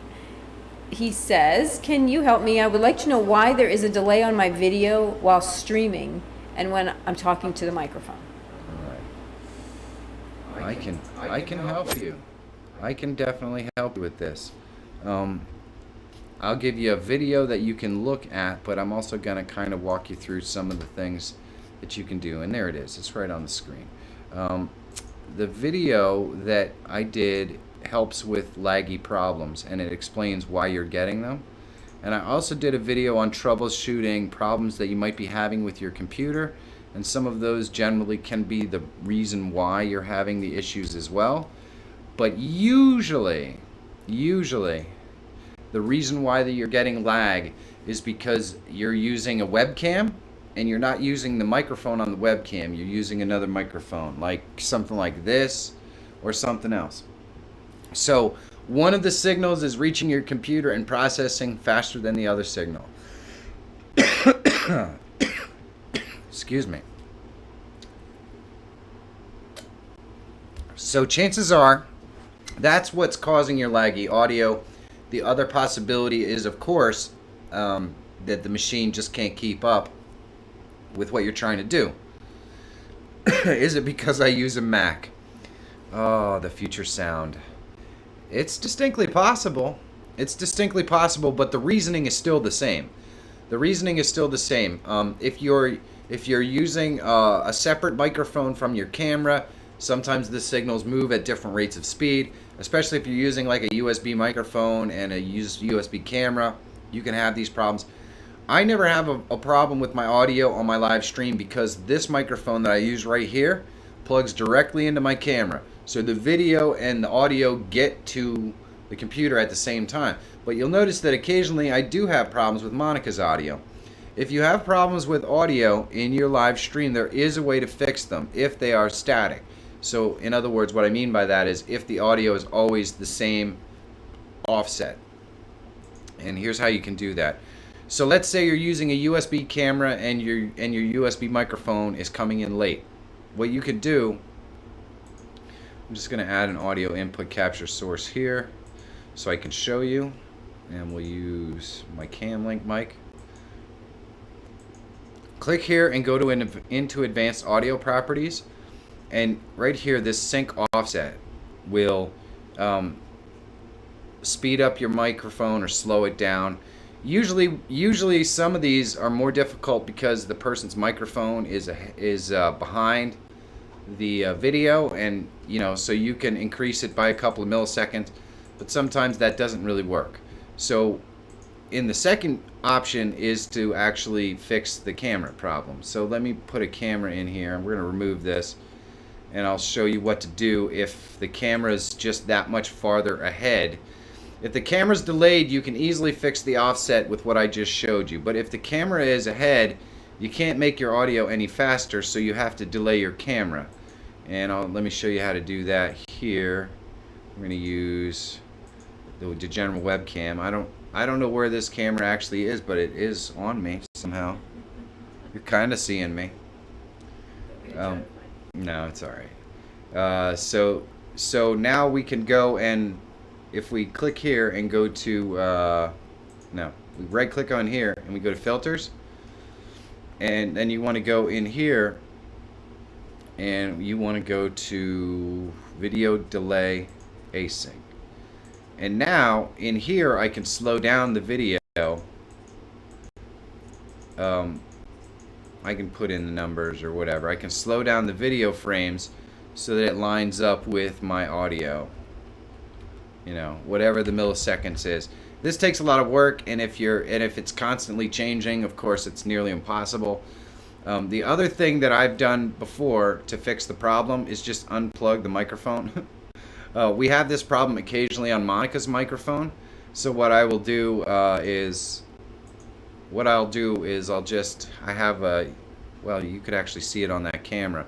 He says, can you help me? I would like to know why there is a delay on my video while streaming and when I'm talking to the microphone. All right. I can help you. I can definitely help you with this. I'll give you a video that you can look at, but I'm also going to kind of walk you through some of the things that you can do. And there it is. It's right on the screen. The video that I did helps with laggy problems, and it explains why you're getting them. And I also did a video on troubleshooting problems that you might be having with your computer, and some of those generally can be the reason why you're having the issues as well. But usually the reason why that you're getting lag is because you're using a webcam and you're not using the microphone on the webcam. You're using another microphone, like something like this or something else. So one of the signals is reaching your computer and processing faster than the other signal. Excuse me. So chances are that's what's causing your laggy audio. The other possibility is, of course, that the machine just can't keep up with what you're trying to do. Is it because I use a Mac? Oh, the Future Sound. It's distinctly possible. It's distinctly possible, but the reasoning is still the same. The reasoning is still the same. If you're using a separate microphone from your camera, sometimes the signals move at different rates of speed, especially if you're using like a USB microphone and a USB camera. You can have these problems. I never have a problem with my audio on my live stream because this microphone that I use right here plugs directly into my camera. So the video and the audio get to the computer at the same time. But you'll notice that occasionally I do have problems with Monica's audio. If you have problems with audio in your live stream, there is a way to fix them if they are static. So in other words, what I mean by that is if the audio is always the same offset. And here's how you can do that. So let's say you're using a USB camera and your USB microphone is coming in late. What you could do, I'm just going to add an audio input capture source here so I can show you. And we'll use my CamLink mic. Click here and go to into Advanced Audio Properties. And right here, this sync offset will speed up your microphone or slow it down. Usually some of these are more difficult because the person's microphone is behind the video, and so you can increase it by a couple of milliseconds, but sometimes that doesn't really work. So in the second option is to actually fix the camera problem. So let me put a camera in here, and we're going to remove this, and I'll show you what to do if the camera is just that much farther ahead. If the camera's delayed, you can easily fix the offset with what I just showed you. But if the camera is ahead, you can't make your audio any faster, so you have to delay your camera. And let me show you how to do that here. We're going to use the general webcam. I don't know where this camera actually is, but it is on me somehow. You're kind of seeing me. No, it's all right. So now we can go, and if we click here and go to we right click on here and we go to filters, and then you want to go in here and you want to go to video delay async, And now in here I can slow down the video. I can put in the numbers or whatever. I can slow down the video frames so that it lines up with my audio. You know, whatever the milliseconds is. This takes a lot of work, and if it's constantly changing, of course, it's nearly impossible. The other thing that I've done before to fix the problem is just unplug the microphone. We have this problem occasionally on Monica's microphone. So what I will do is I have a, well, you could actually see it on that camera.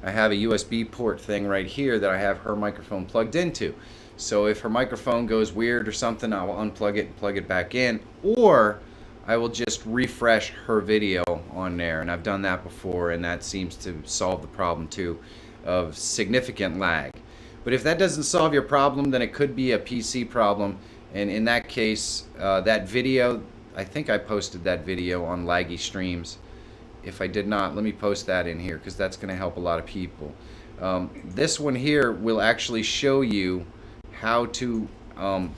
I have a USB port thing right here that I have her microphone plugged into. So if her microphone goes weird or something, I will unplug it and plug it back in, or I will just refresh her video on there. And I've done that before, and that seems to solve the problem too of significant lag. But if that doesn't solve your problem, then it could be a PC problem. And in that case, that video, I think I posted that video on Laggy Streams. If I did not, let me post that in here because that's going to help a lot of people. This one here will actually show you how to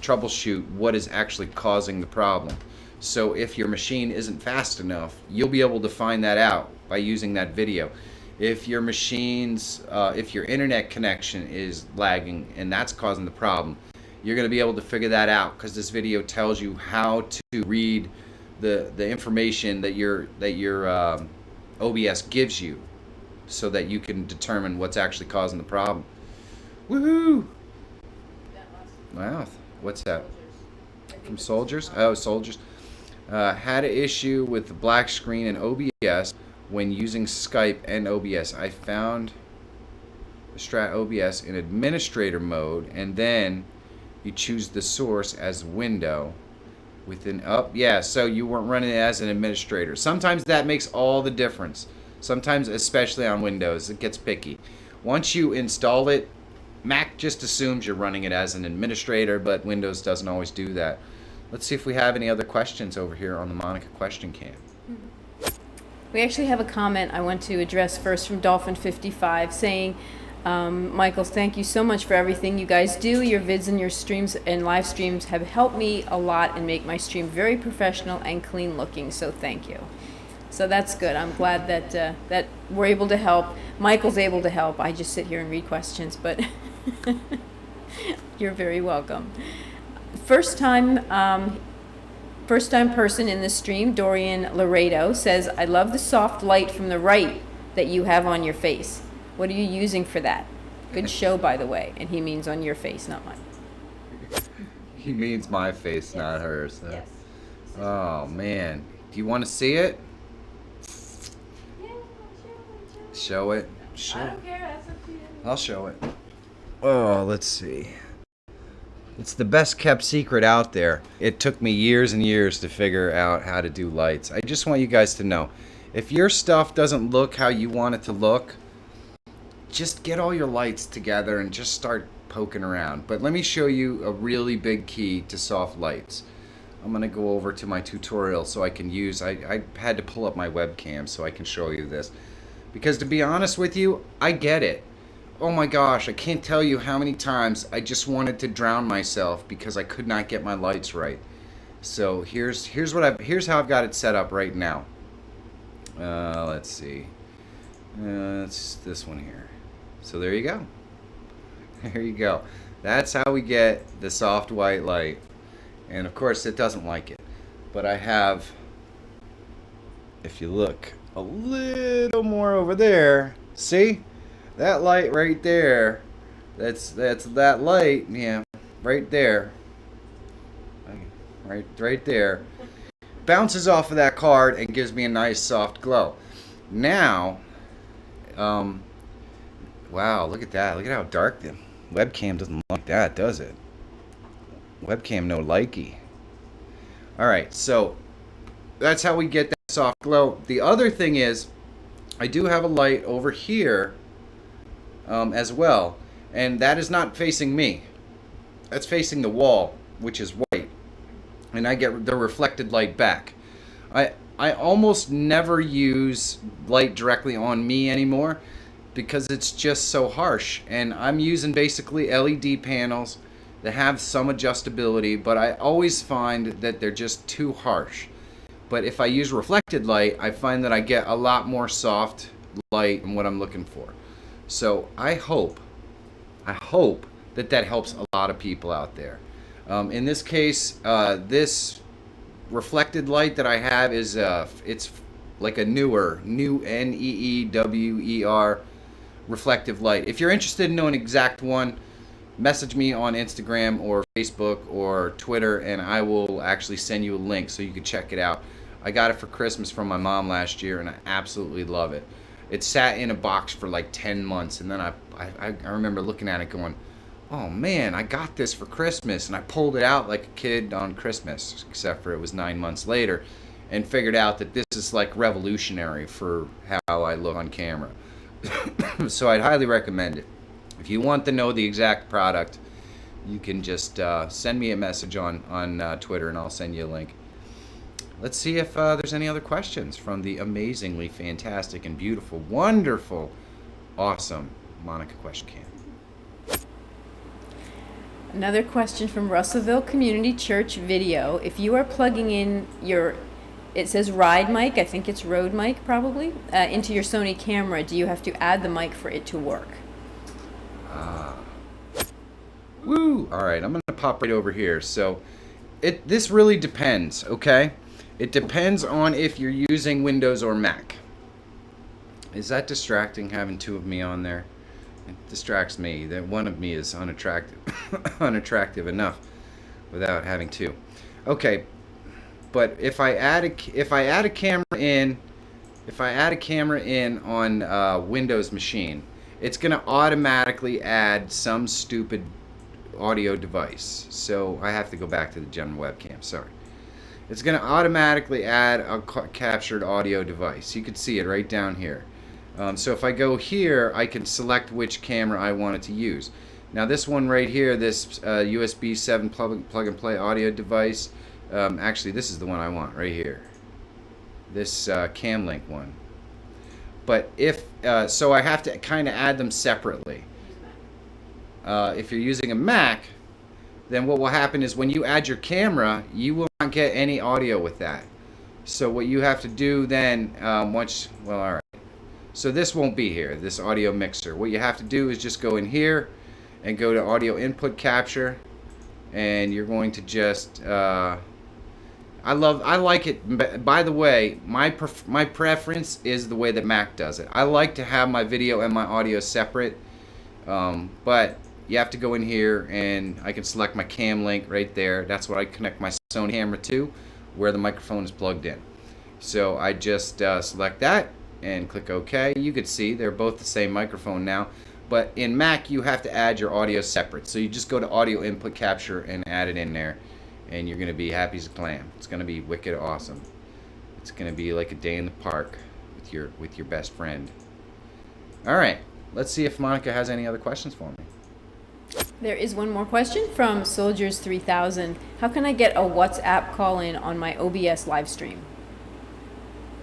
troubleshoot what is actually causing the problem. So if your machine isn't fast enough, you'll be able to find that out by using that video. If your if your internet connection is lagging and that's causing the problem, you're going to be able to figure that out because this video tells you how to read the information that your OBS gives you so that you can determine what's actually causing the problem. Woohoo! Wow, what's that? From Soldiers? Oh, Soldiers. Had an issue with the black screen in OBS when using Skype and OBS. I found the Strat OBS in administrator mode, and then you choose the source as window within up. Yeah, so you weren't running it as an administrator. Sometimes that makes all the difference. Sometimes, especially on Windows, it gets picky. Once you install it, Mac just assumes you're running it as an administrator, but Windows doesn't always do that. Let's see if we have any other questions over here on the Monica question cam. We actually have a comment I want to address first from Dolphin55 saying, Michael, thank you so much for everything you guys do. Your vids and your streams and live streams have helped me a lot and make my stream very professional and clean looking, so thank you. So that's good. I'm glad that that we're able to help. Michael's able to help. I just sit here and read questions, but you're very welcome. First time person in the stream, Dorian Laredo, says, I love the soft light from the right that you have on your face. What are you using for that? Good show, by the way. And he means on your face, not mine. He means my face, yes. Not hers. Yes. Oh, man. Do you want to see it? Yeah, show it. I don't care. That's up to you. I'll show it. Oh, let's see. It's the best kept secret out there. It took me years and years to figure out how to do lights. I just want you guys to know, if your stuff doesn't look how you want it to look, just get all your lights together and just start poking around. But let me show you a really big key to soft lights. I'm going to go over to my tutorial so I can use, I had to pull up my webcam so I can show you this. Because to be honest with you, I get it. Oh my gosh, I can't tell you how many times I just wanted to drown myself because I could not get my lights right. So here's how I've got it set up right now. Let's see. It's this one here. So there you go. There you go. That's how we get the soft white light. And of course it doesn't like it. But I have, if you look a little more over there, see? That light right there, that's that light, yeah, right there. Right there. Bounces off of that card and gives me a nice soft glow. Now, wow, look at that. Look at how dark the webcam doesn't like that, does it? Webcam no likey. Alright, so that's how we get that soft glow. The other thing is, I do have a light over here as well, and that is not facing me. That's facing the wall, which is white, and I get the reflected light back. I almost never use light directly on me anymore because it's just so harsh, and I'm using basically LED panels that have some adjustability, but I always find that they're just too harsh. But if I use reflected light, I find that I get a lot more soft light and what I'm looking for. So I hope that helps a lot of people out there. In this case, this reflected light that I have is it's like a new NEEWER reflective light. If you're interested in knowing an exact one, message me on Instagram or Facebook or Twitter, and I will actually send you a link so you can check it out. I got it for Christmas from my mom last year, and I absolutely love it. It sat in a box for like 10 months, and then I remember looking at it going, oh man, I got this for Christmas, and I pulled it out like a kid on Christmas, except for it was 9 months later, and figured out that this is like revolutionary for how I look on camera. So I'd highly recommend it. If you want to know the exact product, you can just send me a message on Twitter, and I'll send you a link. Let's see if there's any other questions from the amazingly fantastic and beautiful, wonderful, awesome Monica Question Cam. Another question from Russellville Community Church Video. If you are plugging in your, it says ride mic, I think it's Rode mic probably, into your Sony camera, do you have to add the mic for it to work? Woo! All right, I'm going to pop right over here. So this really depends, okay? It depends on if you're using Windows or Mac. Is that distracting, having two of me on there? It distracts me. That one of me is unattractive, unattractive enough without having two. Okay, but if I add a camera in on Windows machine, it's gonna automatically add some stupid audio device. So I have to go back to the general webcam. Sorry. It's going to automatically add a captured audio device. You can see it right down here. So if I go here, I can select which camera I want it to use. Now this one right here, this USB 7 plug and play audio device, actually this is the one I want right here. This CamLink one. But if, so I have to kind of add them separately. If you're using a Mac, then what will happen is when you add your camera, you will not get any audio with that. So what you have to do then, well, all right. So this won't be here, this audio mixer. What you have to do is just go in here and go to audio input capture, and you're going to just, I like it. By the way, my preference is the way that Mac does it. I like to have my video and my audio separate, but you have to go in here, and I can select my cam link right there. That's what I connect my Sony camera to, where the microphone is plugged in. So I just select that and click OK. You can see they're both the same microphone now, but in Mac you have to add your audio separate. So you just go to audio input capture and add it in there, and you're gonna be happy as a clam. It's gonna be wicked awesome. It's gonna be like a day in the park with your best friend. All right, let's see if Monica has any other questions for me. There is one more question from Soldiers 3000. How can I get a WhatsApp call in on my OBS live stream?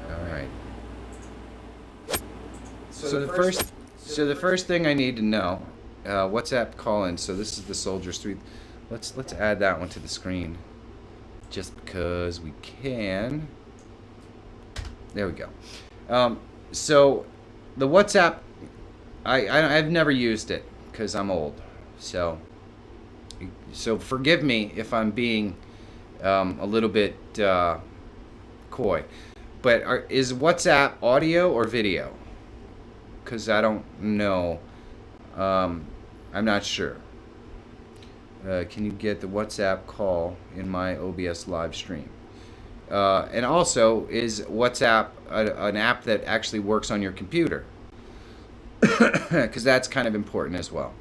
All right. So the first thing I need to know, WhatsApp call in. So this is the Soldiers 3. Let's add that one to the screen, just because we can. There we go. So the WhatsApp, I've never used it because I'm old. So forgive me if I'm being a little bit coy. But is WhatsApp audio or video? Because I don't know. I'm not sure. Can you get the WhatsApp call in my OBS live stream? And also, is WhatsApp an app that actually works on your computer? Because that's kind of important as well.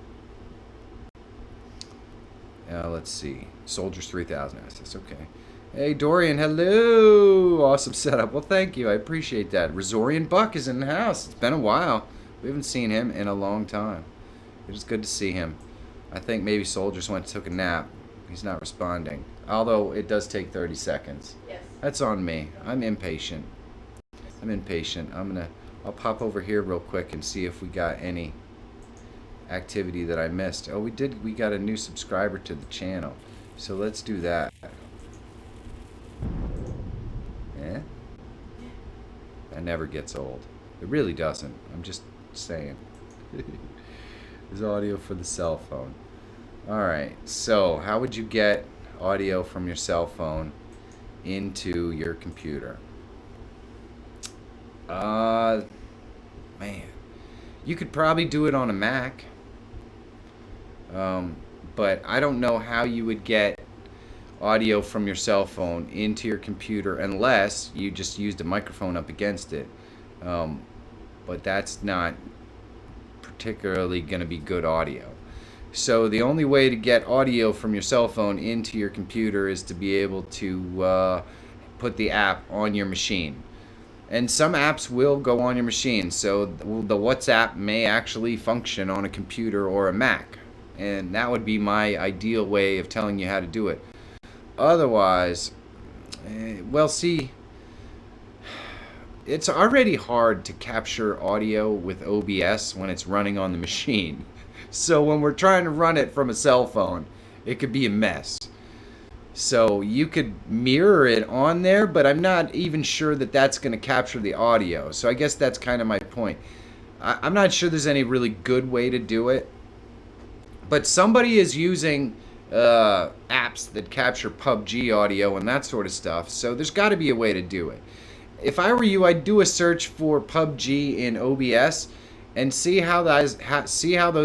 Let's see. Soldiers 3000 asked this. Okay. Hey, Dorian. Hello. Awesome setup. Well, thank you. I appreciate that. Razorian Buck is in the house. It's been a while. We haven't seen him in a long time. It is good to see him. I think maybe Soldiers went and took a nap. He's not responding. Although it does take 30 seconds. Yes. That's on me. I'm impatient. I'll pop over here real quick and see if we got any activity that I missed. Oh, we got a new subscriber to the channel. So let's do that. Yeah? That never gets old. It really doesn't. I'm just saying. There's audio for the cell phone. Alright, so how would you get audio from your cell phone into your computer? Man. You could probably do it on a Mac. But I don't know how you would get audio from your cell phone into your computer unless you just used a microphone up against it. But that's not particularly going to be good audio. So the only way to get audio from your cell phone into your computer is to be able to put the app on your machine. And some apps will go on your machine, so the WhatsApp may actually function on a computer or a Mac. And that would be my ideal way of telling you how to do it. Otherwise, well, see, it's already hard to capture audio with OBS when it's running on the machine. So when we're trying to run it from a cell phone, it could be a mess. So you could mirror it on there, but I'm not even sure that that's going to capture the audio. So I guess that's kind of my point. I'm not sure there's any really good way to do it. But somebody is using apps that capture PUBG audio and that sort of stuff. So there's got to be a way to do it. If I were you, I'd do a search for PUBG in OBS and see how those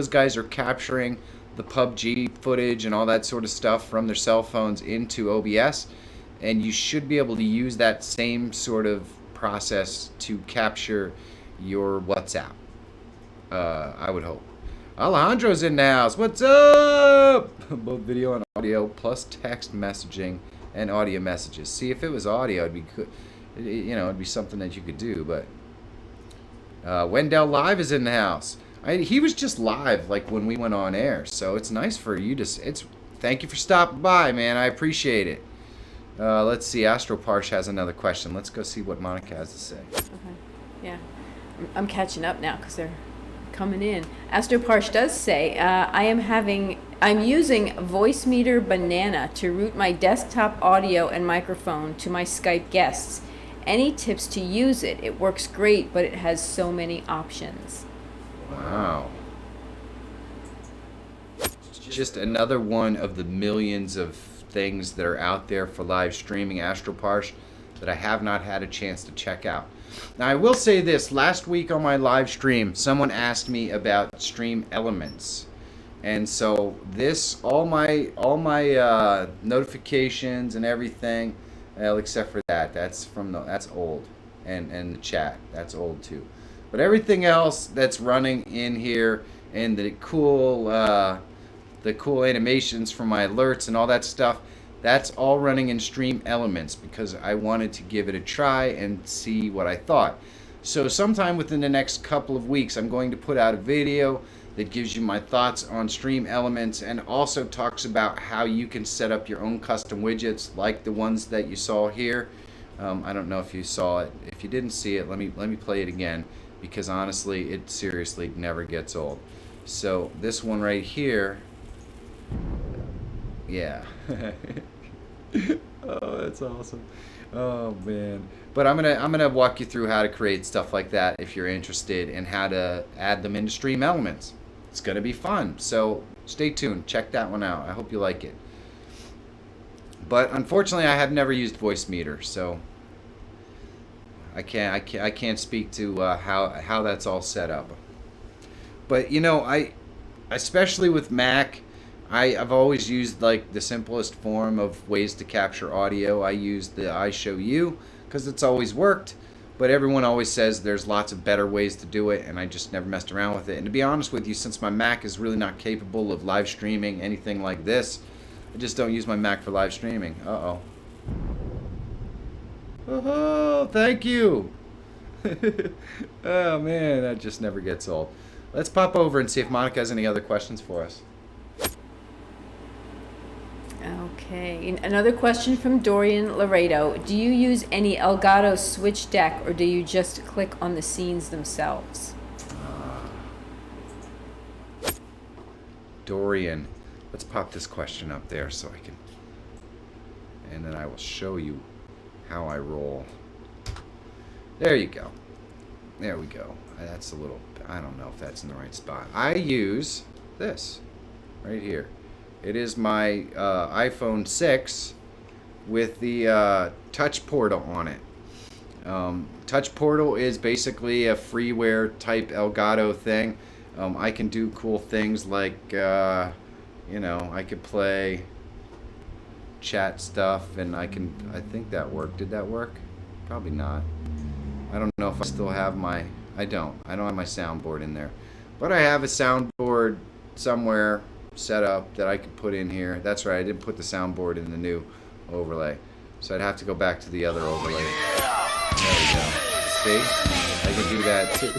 guys are capturing the PUBG footage and all that sort of stuff from their cell phones into OBS, and you should be able to use that same sort of process to capture your WhatsApp. I would hope. Alejandro's in the house. What's up? Both video and audio plus text messaging and audio messages. See, if it was audio, it'd be good. It'd be something that you could do. But Wendell Live is in the house. He was just live like when we went on air, so it's nice for you to. Thank you for stopping by, man. I appreciate it. Let's see. Astro Parsh has another question. Let's go see what Monica has to say. Okay. Yeah, I'm catching up now because they're coming in. Astro Parsh does say, I'm using Voicemeeter Banana to route my desktop audio and microphone to my Skype guests. Any tips to use it? It works great, but it has so many options. Wow. Just another one of the millions of things that are out there for live streaming, Astro Parsh, that I have not had a chance to check out. Now, I will say this. Last week on my live stream, someone asked me about Stream Elements. And so all my notifications and everything, well, except for that's old. And the chat, that's old too. But everything else that's running in here, and the cool animations from my alerts and all that stuff, that's all running in Stream Elements because I wanted to give it a try and see what I thought. So sometime within the next couple of weeks, I'm going to put out a video that gives you my thoughts on Stream Elements and also talks about how you can set up your own custom widgets like the ones that you saw here. I don't know if you saw it. If you didn't see it, let me play it again, because honestly, it seriously never gets old. So this one right here, yeah. Oh, that's awesome. Oh man. But I'm gonna walk you through how to create stuff like that if you're interested, and how to add them into Stream Elements. It's gonna be fun. So stay tuned. Check that one out. I hope you like it. But unfortunately, I have never used Voicemeeter, so I can't speak to how that's all set up. But especially with Mac, I've always used like the simplest form of ways to capture audio. I use the iShowU because it's always worked, but everyone always says there's lots of better ways to do it, and I just never messed around with it. And to be honest with you, since my Mac is really not capable of live streaming anything like this, I just don't use my Mac for live streaming. Uh-oh. Oh, thank you. Oh man, that just never gets old. Let's pop over and see if Monica has any other questions for us. Okay, another question from Dorian Laredo. Do you use any Elgato switch deck, or do you just click on the scenes themselves? Dorian, let's pop this question up there so I can, and then I will show you how I roll. There you go. There we go. That's a little, I don't know if that's in the right spot. I use this right here. It is my iPhone 6 with the touch portal on it. Touch portal is basically a freeware type Elgato thing. I can do cool things like, you know, I could play chat stuff, and I think that worked. Did that work? Probably not. I don't know if I still have my, I don't have my soundboard in there. But I have a soundboard somewhere set up that I could put in here. That's right, I didn't put the soundboard in the new overlay. So I'd have to go back to the other overlay. There we go. See? I can do that too.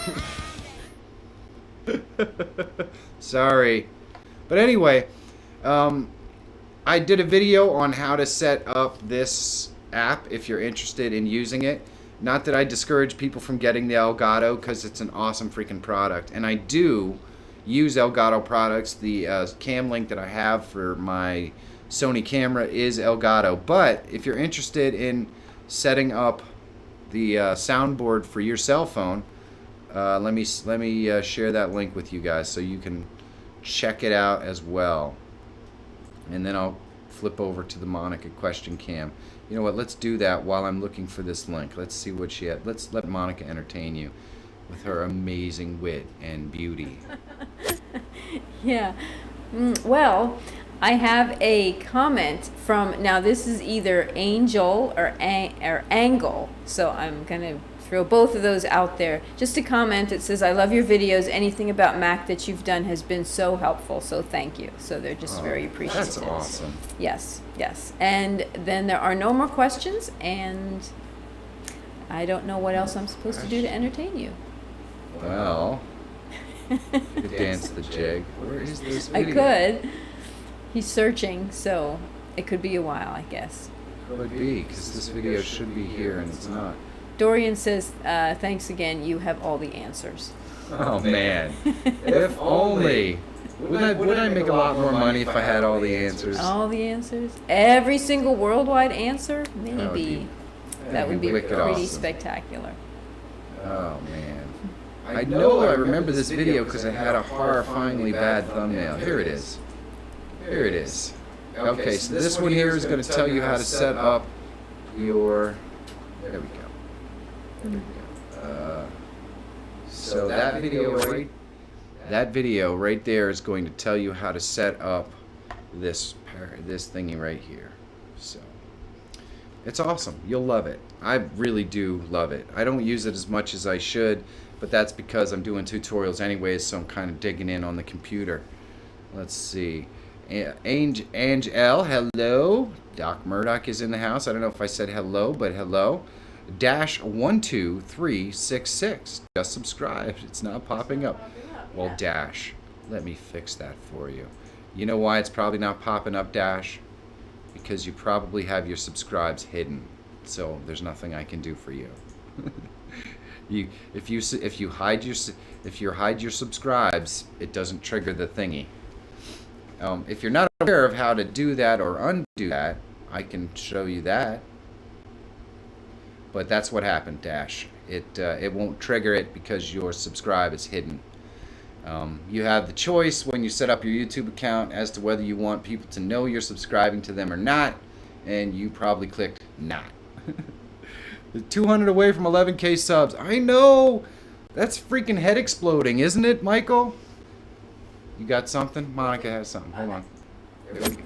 Sorry. But anyway, I did a video on how to set up this app if you're interested in using it. Not that I discourage people from getting the Elgato, because it's an awesome freaking product. And I do use Elgato products. The cam link that I have for my Sony camera is Elgato. But if you're interested in setting up the soundboard for your cell phone, let me share that link with you guys so you can check it out as well. And then I'll flip over to the Monica question cam. You know what? Let's do that while I'm looking for this link. Let's see what she had. Let's let Monica entertain you with her amazing wit and beauty. Yeah. Well, I have a comment from, now this is either Angel or Angle, so I'm going to throw both of those out there. Just a comment that says, I love your videos. Anything about Mac that you've done has been so helpful, so thank you. So they're just very appreciative. That's awesome. Yes, yes. And then there are no more questions, and I don't know what else I'm supposed to do to entertain you. Well, you could dance the jig. Where is this I video? could. He's searching, so it could be a while, I guess. Could be, because this video should be here and it's not. Dorian says, thanks again, you have all the answers. Oh man, if only. Would I make a lot more money if I had all the answers? All the answers? Every single worldwide answer? Maybe. That would be pretty awesome. Spectacular. Oh man. I know I remember this video because it had a horrifyingly bad thumbnail. Here it is. Here it is. Okay, so this one here is going to tell you how to set up your... There we go. There we go. So that video right there is going to tell you how to set up this thingy right here. So it's awesome. You'll love it. I really do love it. I don't use it as much as I should, but that's because I'm doing tutorials anyways, so I'm kind of digging in on the computer. Let's see. Angel, hello. Doc Murdoch is in the house. I don't know if I said hello, but hello. -12366. Just subscribed. It's not popping up. Well, Dash, let me fix that for you. You know why it's probably not popping up, Dash? Because you probably have your subscribes hidden. So there's nothing I can do for you. If you hide your subscribes, it doesn't trigger the thingy. If you're not aware of how to do that or undo that, I can show you that. But that's what happened, Dash. It won't trigger it because your subscribe is hidden. You have the choice when you set up your YouTube account as to whether you want people to know you're subscribing to them or not, and you probably clicked not. 200 away from 11K subs. I know! That's freaking head exploding, isn't it, Michael? You got something? Monica has something. Hold on. There we go.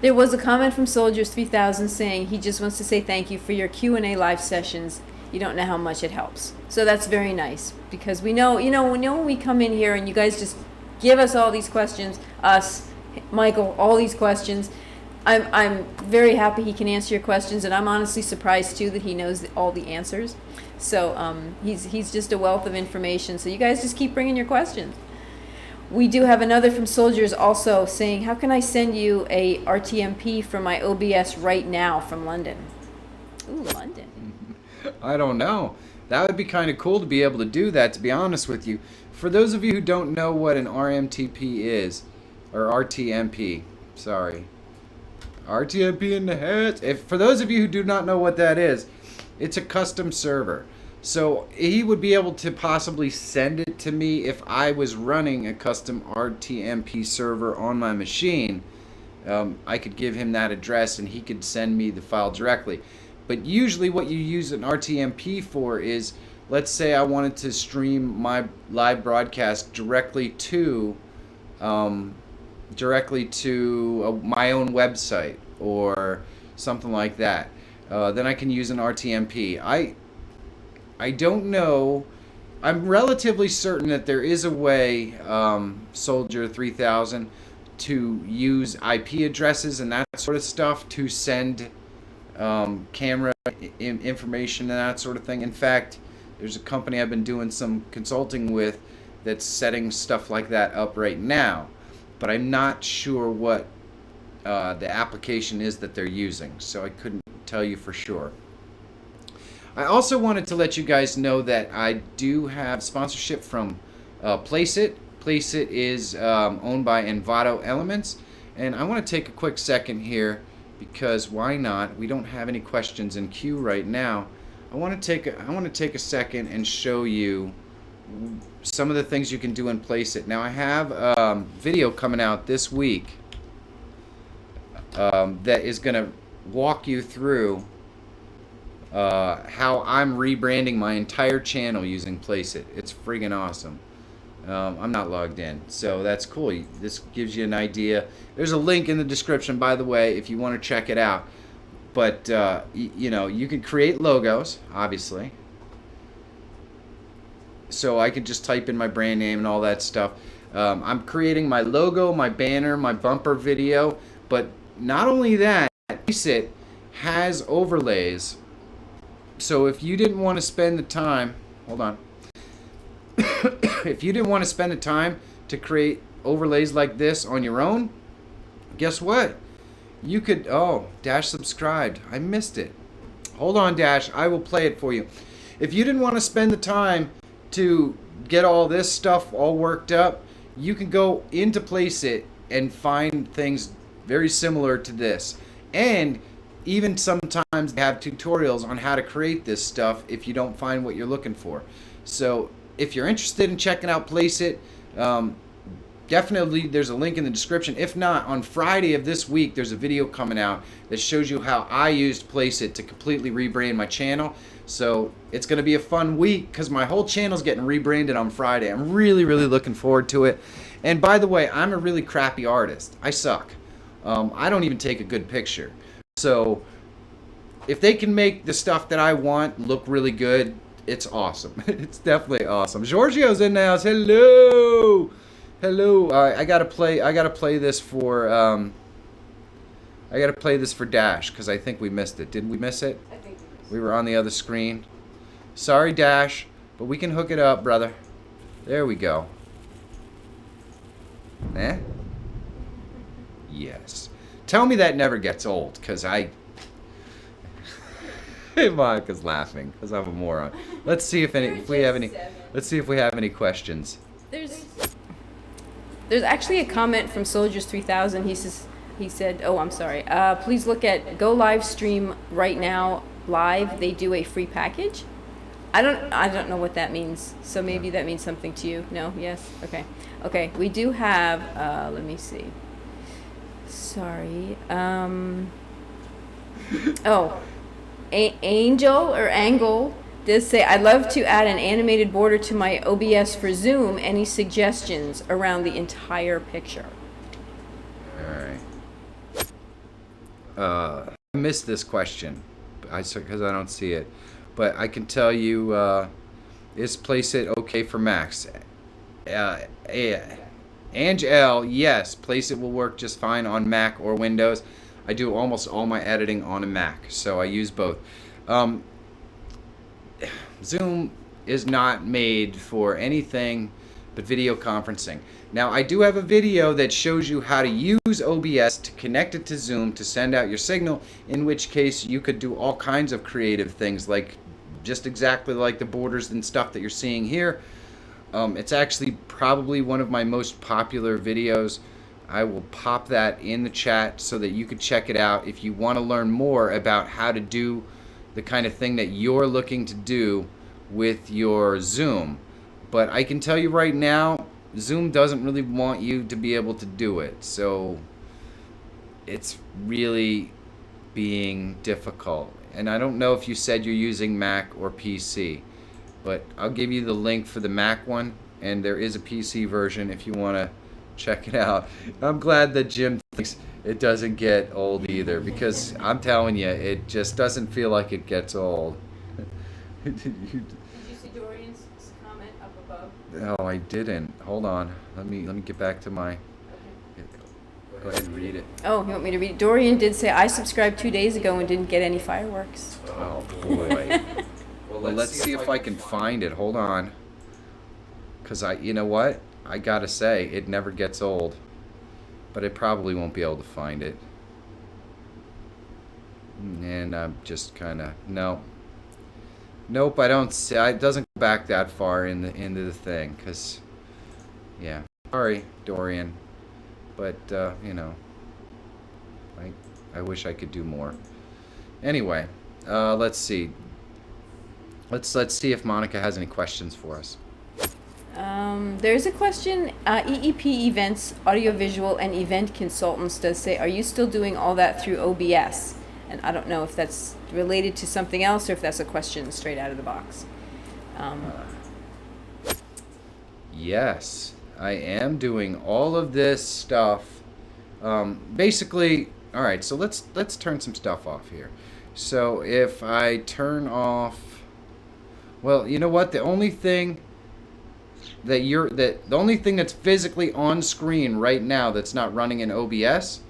There was a comment from Soldiers3000 saying he just wants to say thank you for your Q&A live sessions. You don't know how much it helps. So that's very nice, because we know, when we come in here and you guys just give us all these questions, us, Michael, all these questions. I'm very happy he can answer your questions, and I'm honestly surprised too that he knows all the answers. So he's just a wealth of information. So you guys just keep bringing your questions. We do have another from Soldiers also saying, how can I send you a RTMP from my OBS right now from London? Ooh, London. I don't know. That would be kind of cool to be able to do that, to be honest with you. For those of you who don't know what an RMTP is, or RTMP. Sorry. RTMP in the head. If for those of you who do not know what that is, it's a custom server. So he would be able to possibly send it to me if I was running a custom RTMP server on my machine. I could give him that address and he could send me the file directly. But usually what you use an RTMP for is, let's say I wanted to stream my live broadcast directly to my own website or something like that. Then I can use an RTMP. I don't know. I'm relatively certain that there is a way, Soldier 3000, to use IP addresses and that sort of stuff to send camera information and that sort of thing. In fact, there's a company I've been doing some consulting with that's setting stuff like that up right now. But I'm not sure what the application is that they're using, so I couldn't tell you for sure. I also wanted to let you guys know that I do have sponsorship from Placeit. Placeit is owned by Envato Elements, and I want to take a quick second here because why not? We don't have any questions in queue right now. I want to take a second and show you some of the things you can do in Placeit. Now I have a video coming out this week that is going to walk you through how I'm rebranding my entire channel using Placeit. It's friggin' awesome. I'm not logged in, so that's cool. This gives you an idea. There's a link in the description, by the way, if you want to check it out. But you know, you can create logos, obviously. So I can just type in my brand name and all that stuff. I'm creating my logo, my banner, my bumper video. But not only that, Placeit has overlays. So if you didn't want to spend the time, hold on. If you didn't want to spend the time to create overlays like this on your own, guess what? You could, oh, Dash subscribed. I missed it. Hold on, Dash. I will play it for you. If you didn't want to spend the time to get all this stuff all worked up, you can go into Placeit and find things very similar to this. And even sometimes they have tutorials on how to create this stuff if you don't find what you're looking for. So if you're interested in checking out Placeit, definitely there's a link in the description. If not, on Friday of this week, there's a video coming out that shows you how I used Placeit to completely rebrand my channel. So it's going to be a fun week because my whole channel's getting rebranded on Friday. I'm really, really looking forward to it. And by the way, I'm a really crappy artist. I suck. I don't even take a good picture. So if they can make the stuff that I want look really good, it's awesome. It's definitely awesome. Giorgio's in the house. Hello. Hello. I gotta play this for Dash because I think we missed it. Didn't we miss it? I think we missed it. We were on the other screen. Sorry, Dash, but we can hook it up, brother. There we go. Eh? Yes. Tell me that never gets old, because Monica's laughing because I'm a moron. Let's see if we have any questions. There's actually a comment from Soldiers 3000. He said, oh, I'm sorry. Please look at Go Live Stream right now live. They do a free package. I don't know what that means. So maybe that means something to you. No? Yes? Okay. Okay. We do have let me see. Sorry. Angel or Angle does say, I'd love to add an animated border to my OBS for Zoom. Any suggestions around the entire picture? Alright. I missed this question because I don't see it. But I can tell you, is Placeit okay for Macs? Angel, yes, Placeit will work just fine on Mac or Windows. I do almost all my editing on a Mac, so I use both. Zoom is not made for anything but video conferencing. Now, I do have a video that shows you how to use OBS to connect it to Zoom to send out your signal, in which case you could do all kinds of creative things, like just exactly like the borders and stuff that you're seeing here. It's actually probably one of my most popular videos. I will pop that in the chat so that you can check it out if you want to learn more about how to do the kind of thing that you're looking to do with your Zoom. But I can tell you right now, Zoom doesn't really want you to be able to do it. So it's really being difficult. And I don't know if you said you're using Mac or PC, but I'll give you the link for the Mac one, and there is a PC version if you want to check it out. I'm glad that Jim thinks it doesn't get old either, because I'm telling you, it just doesn't feel like it gets old. Did you see Dorian's comment up above? Oh, I didn't. Hold on. Let me get back to my... Go ahead and read it. Oh, you want me to read it? Dorian did say, I subscribed 2 days ago and didn't get any fireworks. Oh, boy. Well, let's see if I can find it. Hold on. Because you know what? I gotta say, it never gets old. But I probably won't be able to find it. And I'm just kind of, no. Nope, I don't see, it doesn't go back that far into the thing. Because, yeah. Sorry, Dorian. But, you know, I wish I could do more. Anyway, let's see. Let's see if Monica has any questions for us. There's a question. EEP Events, Audiovisual, and Event Consultants does say, are you still doing all that through OBS? And I don't know if that's related to something else or if that's a question straight out of the box. Yes. I am doing all of this stuff. Basically, all right, so let's turn some stuff off here. So if I turn off, well, you know what? The only thing the only thing that's physically on screen right now that's not running in OBS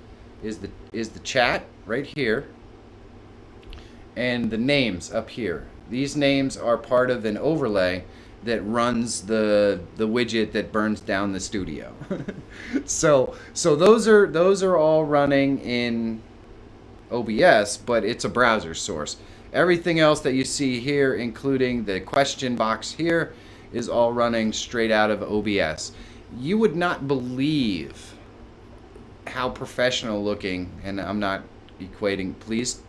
is the chat right here and the names up here. These names are part of an overlay that runs the widget that burns down the studio. so those are all running in OBS, but it's a browser source. Everything else that you see here, including the question box here, is all running straight out of OBS. You would not believe how professional looking, and I'm not equating, please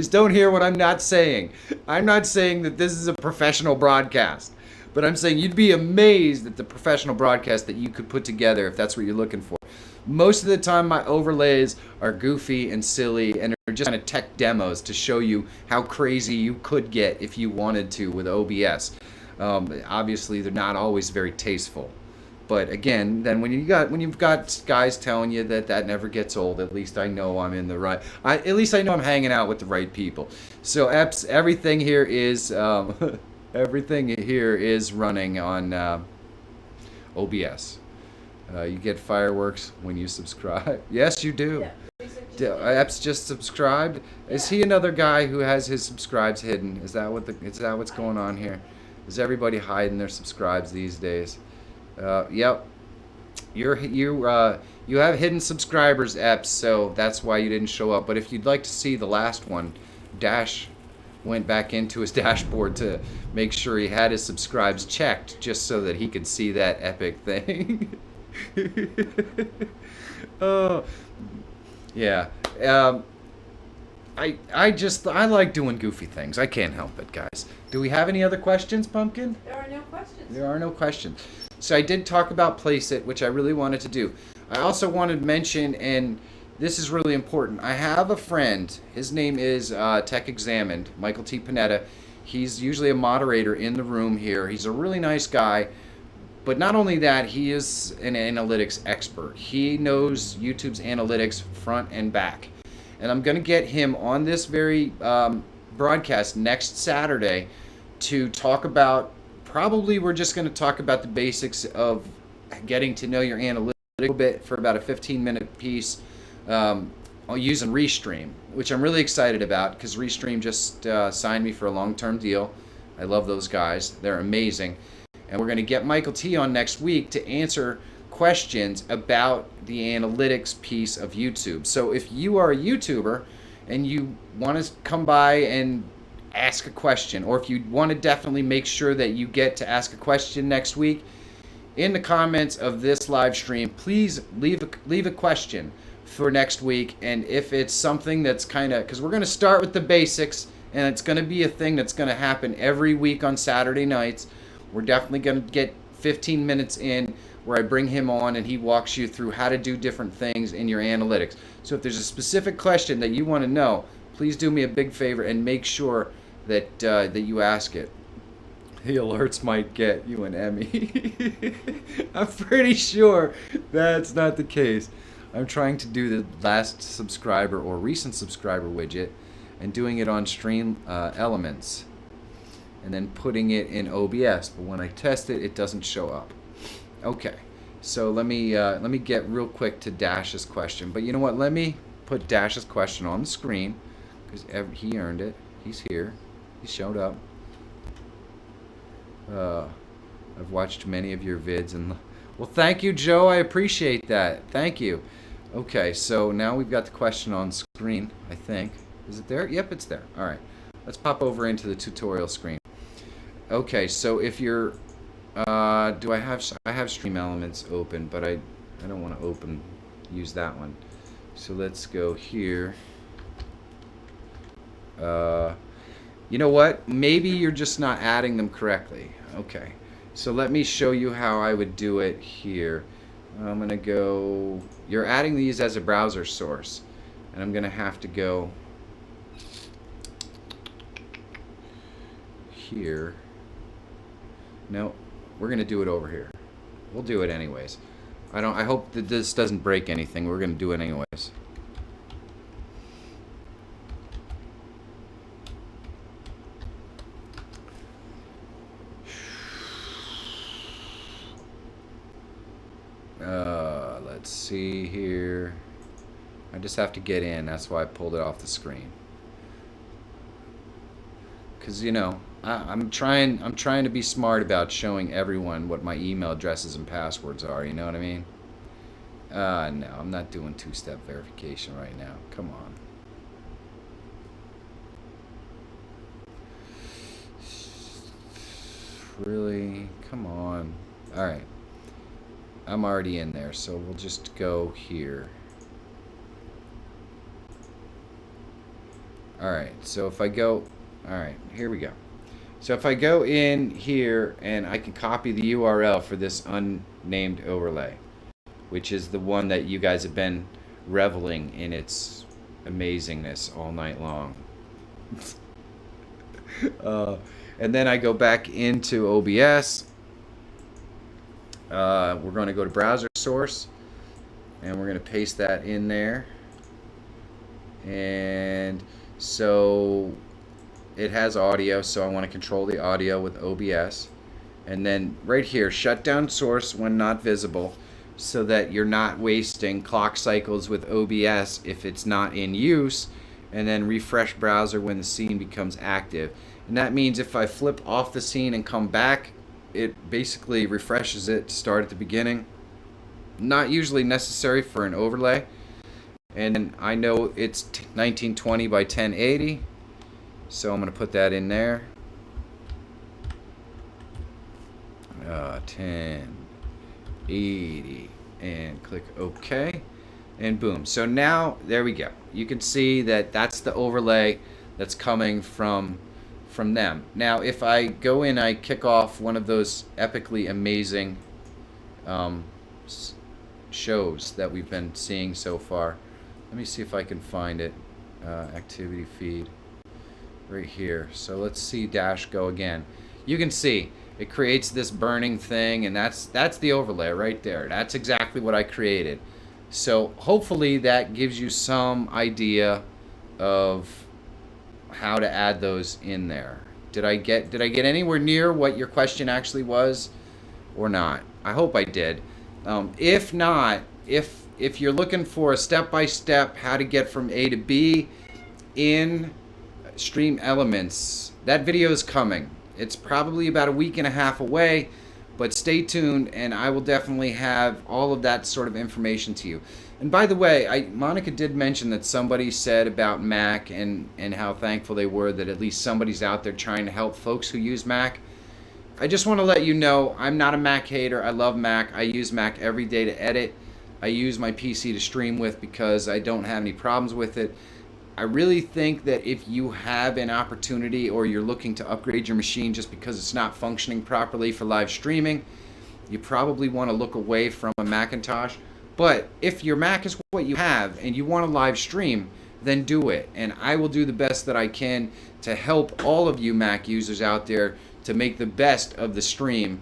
don't hear what I'm not saying. I'm not saying that this is a professional broadcast, but I'm saying you'd be amazed at the professional broadcast that you could put together if that's what you're looking for. Most of the time my overlays are goofy and silly and are just kind of tech demos to show you how crazy you could get if you wanted to with OBS. Obviously they're not always very tasteful. But again, then when you've got guys telling you that never gets old, at least I know I'm in the right. At least I know I'm hanging out with the right people. So everything here is running on OBS. You get fireworks when you subscribe. Yes, you do. Yeah. Epps just subscribed. Is he another guy who has his subscribes hidden? Is that what's going on here? Is everybody hiding their subscribes these days? Yep. You have hidden subscribers, Epps, so that's why you didn't show up. But if you'd like to see the last one, Dash went back into his dashboard to make sure he had his subscribes checked, just so that he could see that epic thing. Oh, yeah. I like doing goofy things. I can't help it, guys. Do we have any other questions, Pumpkin? There are no questions. There are no questions. So I did talk about Place It, which I really wanted to do. I also wanted to mention, and this is really important, I have a friend. His name is Tech Examined, Michael T. Panetta. He's usually a moderator in the room here. He's a really nice guy. But not only that, he is an analytics expert. He knows YouTube's analytics front and back. And I'm going to get him on this very broadcast next Saturday to talk about, probably we're just going to talk about the basics of getting to know your analytics a little bit for about a 15-minute piece using Restream, which I'm really excited about because Restream just signed me for a long-term deal. I love those guys. They're amazing. And we're going to get Michael T on next week to answer questions about the analytics piece of YouTube. So if you are a YouTuber and you want to come by and ask a question, or if you want to definitely make sure that you get to ask a question next week, in the comments of this live stream, please leave a question for next week. And if it's something that's kind of, because we're going to start with the basics, and it's going to be a thing that's going to happen every week on Saturday nights. We're definitely going to get 15 minutes in where I bring him on and he walks you through how to do different things in your analytics. So if there's a specific question that you want to know, please do me a big favor and make sure that that you ask it. The alerts might get you an Emmy. I'm pretty sure that's not the case. I'm trying to do the last subscriber or recent subscriber widget and doing it on Stream Elements and then putting it in OBS. But when I test it, it doesn't show up. Okay, so let me get real quick to Dash's question. But you know what? Let me put Dash's question on the screen because he earned it. He's here. He showed up. I've watched many of your vids and well, thank you, Joe. I appreciate that. Thank you. Okay, so now we've got the question on screen. I think is it there? Yep, it's there. All right, let's pop over into the tutorial screen. Okay, so if you're I have Stream Elements open, but I don't want to use that one. So let's go here. You know what? Maybe you're just not adding them correctly. Okay, so let me show you how I would do it here. I'm gonna go, you're adding these as a browser source, and I'm gonna have to go here. No, we're gonna do it over here. We'll do it anyways. I hope that this doesn't break anything. We're gonna do it anyways. Let's see here. I just have to get in. That's why I pulled it off the screen. Because you know, I'm trying to be smart about showing everyone what my email addresses and passwords are. You know what I mean? No, I'm not doing two-step verification right now. Come on. Really? Come on. All right. I'm already in there, so we'll just go here. Alright, so if I go, alright, here we go. So if I go in here and I can copy the URL for this unnamed overlay, which is the one that you guys have been reveling in its amazingness all night long. And then I go back into OBS. We're going to go to browser source and we're going to paste that in there, and so it has audio, so I want to control the audio with OBS, and then right here, shut down source when not visible, so that you're not wasting clock cycles with OBS if it's not in use, and then refresh browser when the scene becomes active. And that means if I flip off the scene and come back, it basically refreshes it to start at the beginning. Not usually necessary for an overlay. And then I know it's 1920 by 1080, so I'm going to put that in there. 1080 and click OK, and boom. So now there we go. You can see that that's the overlay that's coming from them. Now if I go in, I kick off one of those epically amazing shows that we've been seeing so far. Let me see if I can find it. Activity feed right here. So let's see Dash go again. You can see it creates this burning thing, and that's the overlay right there. That's exactly what I created. So hopefully that gives you some idea of how to add those in there. Did I get anywhere near what your question actually was or not? I hope I did. If not, if you're looking for a step-by-step how to get from A to B in Stream Elements, that video is coming. It's probably about a week and a half away, but stay tuned and I will definitely have all of that sort of information to you. And by the way, Monica did mention that somebody said about Mac and how thankful they were that at least somebody's out there trying to help folks who use Mac. I just want to let you know I'm not a Mac hater. I love Mac. I use Mac every day to edit. I use my PC to stream with because I don't have any problems with it. I really think that if you have an opportunity or you're looking to upgrade your machine just because it's not functioning properly for live streaming, you probably want to look away from a Macintosh. But if your Mac is what you have and you want to live stream, then do it. And I will do the best that I can to help all of you Mac users out there to make the best of the stream,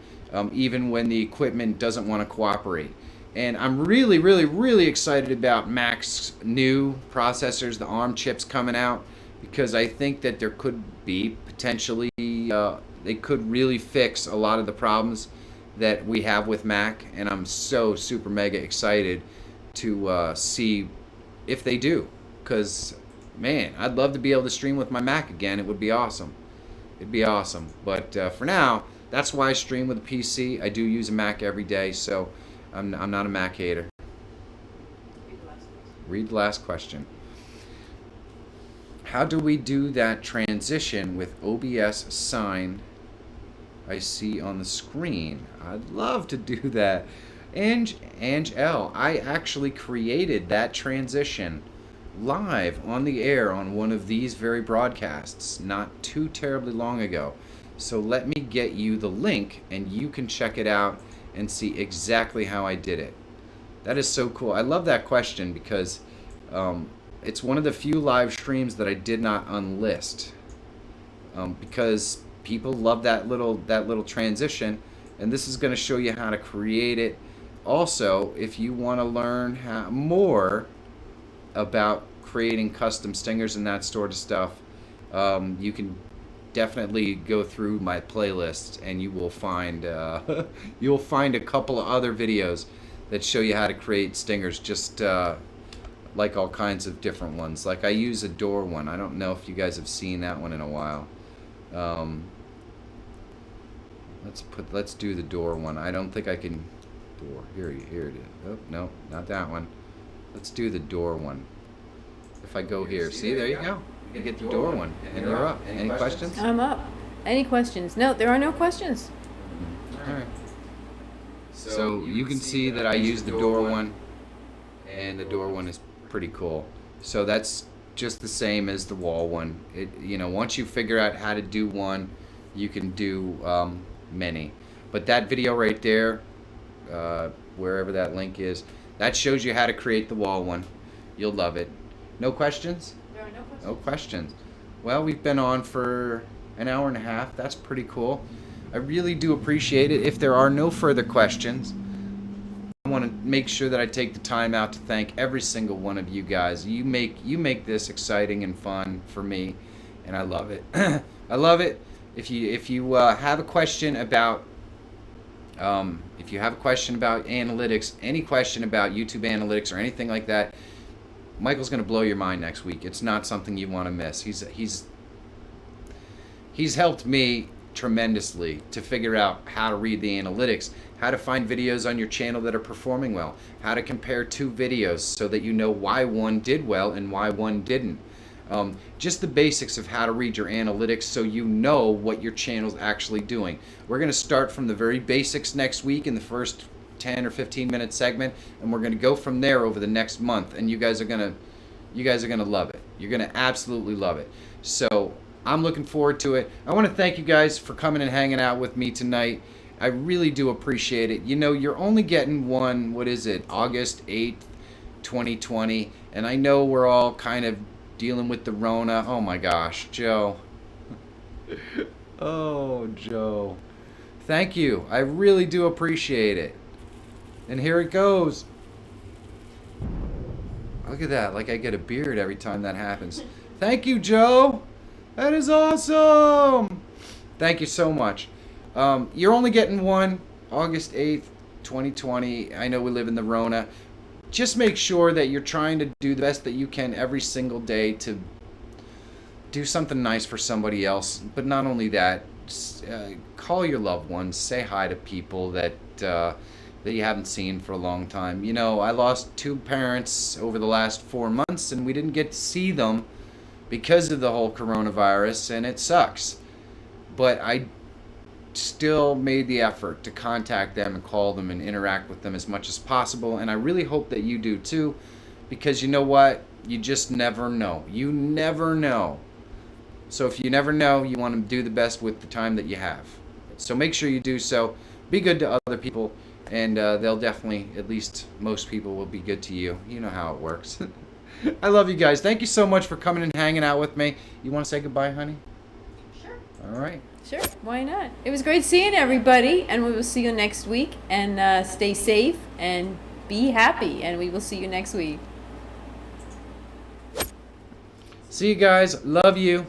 even when the equipment doesn't want to cooperate. And I'm really, really, really excited about Mac's new processors, the ARM chips coming out, because I think that there could be potentially, they could really fix a lot of the problems that we have with Mac. And I'm so super mega excited to see if they do. Because, man, I'd love to be able to stream with my Mac again. It would be awesome. It'd be awesome. But for now, that's why I stream with a PC. I do use a Mac every day, so I'm not a Mac hater. Read the last question. How do we do that transition with OBS sign I see on the screen? I'd love to do that. Ange L, I actually created that transition live on the air on one of these very broadcasts not too terribly long ago. So let me get you the link and you can check it out and see exactly how I did it. That is so cool. I love that question because it's one of the few live streams that I did not unlist because people love that little transition, and this is going to show you how to create it. Also, if you want to learn more about creating custom stingers and that sort of stuff, you can definitely go through my playlist and you will find you'll find a couple of other videos that show you how to create stingers, just like all kinds of different ones. Like I use a door one. I don't know if you guys have seen that one in a while. Let's do the door one. I don't think I can. Door, here it is. Oh no, not that one. Let's do the door one. If I go here, see, there you go. You get the door one, and you're up. Any questions? I'm up. Any questions? No, there are no questions. All right. So you can see that I use the door one, and the door one is pretty cool. So that's just the same as the wall one. Once you figure out how to do one, you can do many. But that video right there, wherever that link is, that shows you how to create the wall one. You'll love it. No questions? There are no questions. No questions. Well, we've been on for an hour and a half. That's pretty cool. I really do appreciate it. If there are no further questions, I want to make sure that I take the time out to thank every single one of you guys. You make this exciting and fun for me, and I love it. I love it. If you have a question about analytics, any question about YouTube analytics or anything like that, Michael's going to blow your mind next week. It's not something you want to miss. He's helped me tremendously to figure out how to read the analytics, how to find videos on your channel that are performing well, how to compare two videos so that you know why one did well and why one didn't. Just the basics of how to read your analytics so you know what your channel's actually doing. We're going to start from the very basics next week in the first 10 or 15 minute segment, and we're going to go from there over the next month, and you guys are going to love it. You're going to absolutely love it. So I'm looking forward to it. I want to thank you guys for coming and hanging out with me tonight. I really do appreciate it. You're only getting one, August 8th, 2020, and I know we're all kind of dealing with the Rona. Oh my gosh, Joe. Oh, Joe. Thank you. I really do appreciate it. And here it goes. Look at that. Like I get a beard every time that happens. Thank you, Joe. That is awesome. Thank you so much. You're only getting one, August 8th, 2020. I know we live in the Rona. Just make sure that you're trying to do the best that you can every single day to do something nice for somebody else. But not only that, call your loved ones, say hi to people that you haven't seen for a long time. I lost 2 parents over the last 4 months, and we didn't get to see them because of the whole coronavirus, and it sucks. But I still made the effort to contact them and call them and interact with them as much as possible. And I really hope that you do too, because you know what? You just never know. You never know. So if you never know, you want to do the best with the time that you have. So make sure you do so. Be good to other people, and they'll definitely, at least most people, will be good to you. You know how it works. I love you guys. Thank you so much for coming and hanging out with me. You want to say goodbye, honey? Sure. All right. Sure, why not? It was great seeing everybody, and we will see you next week. And stay safe and be happy, and we will see you next week. See you guys. Love you.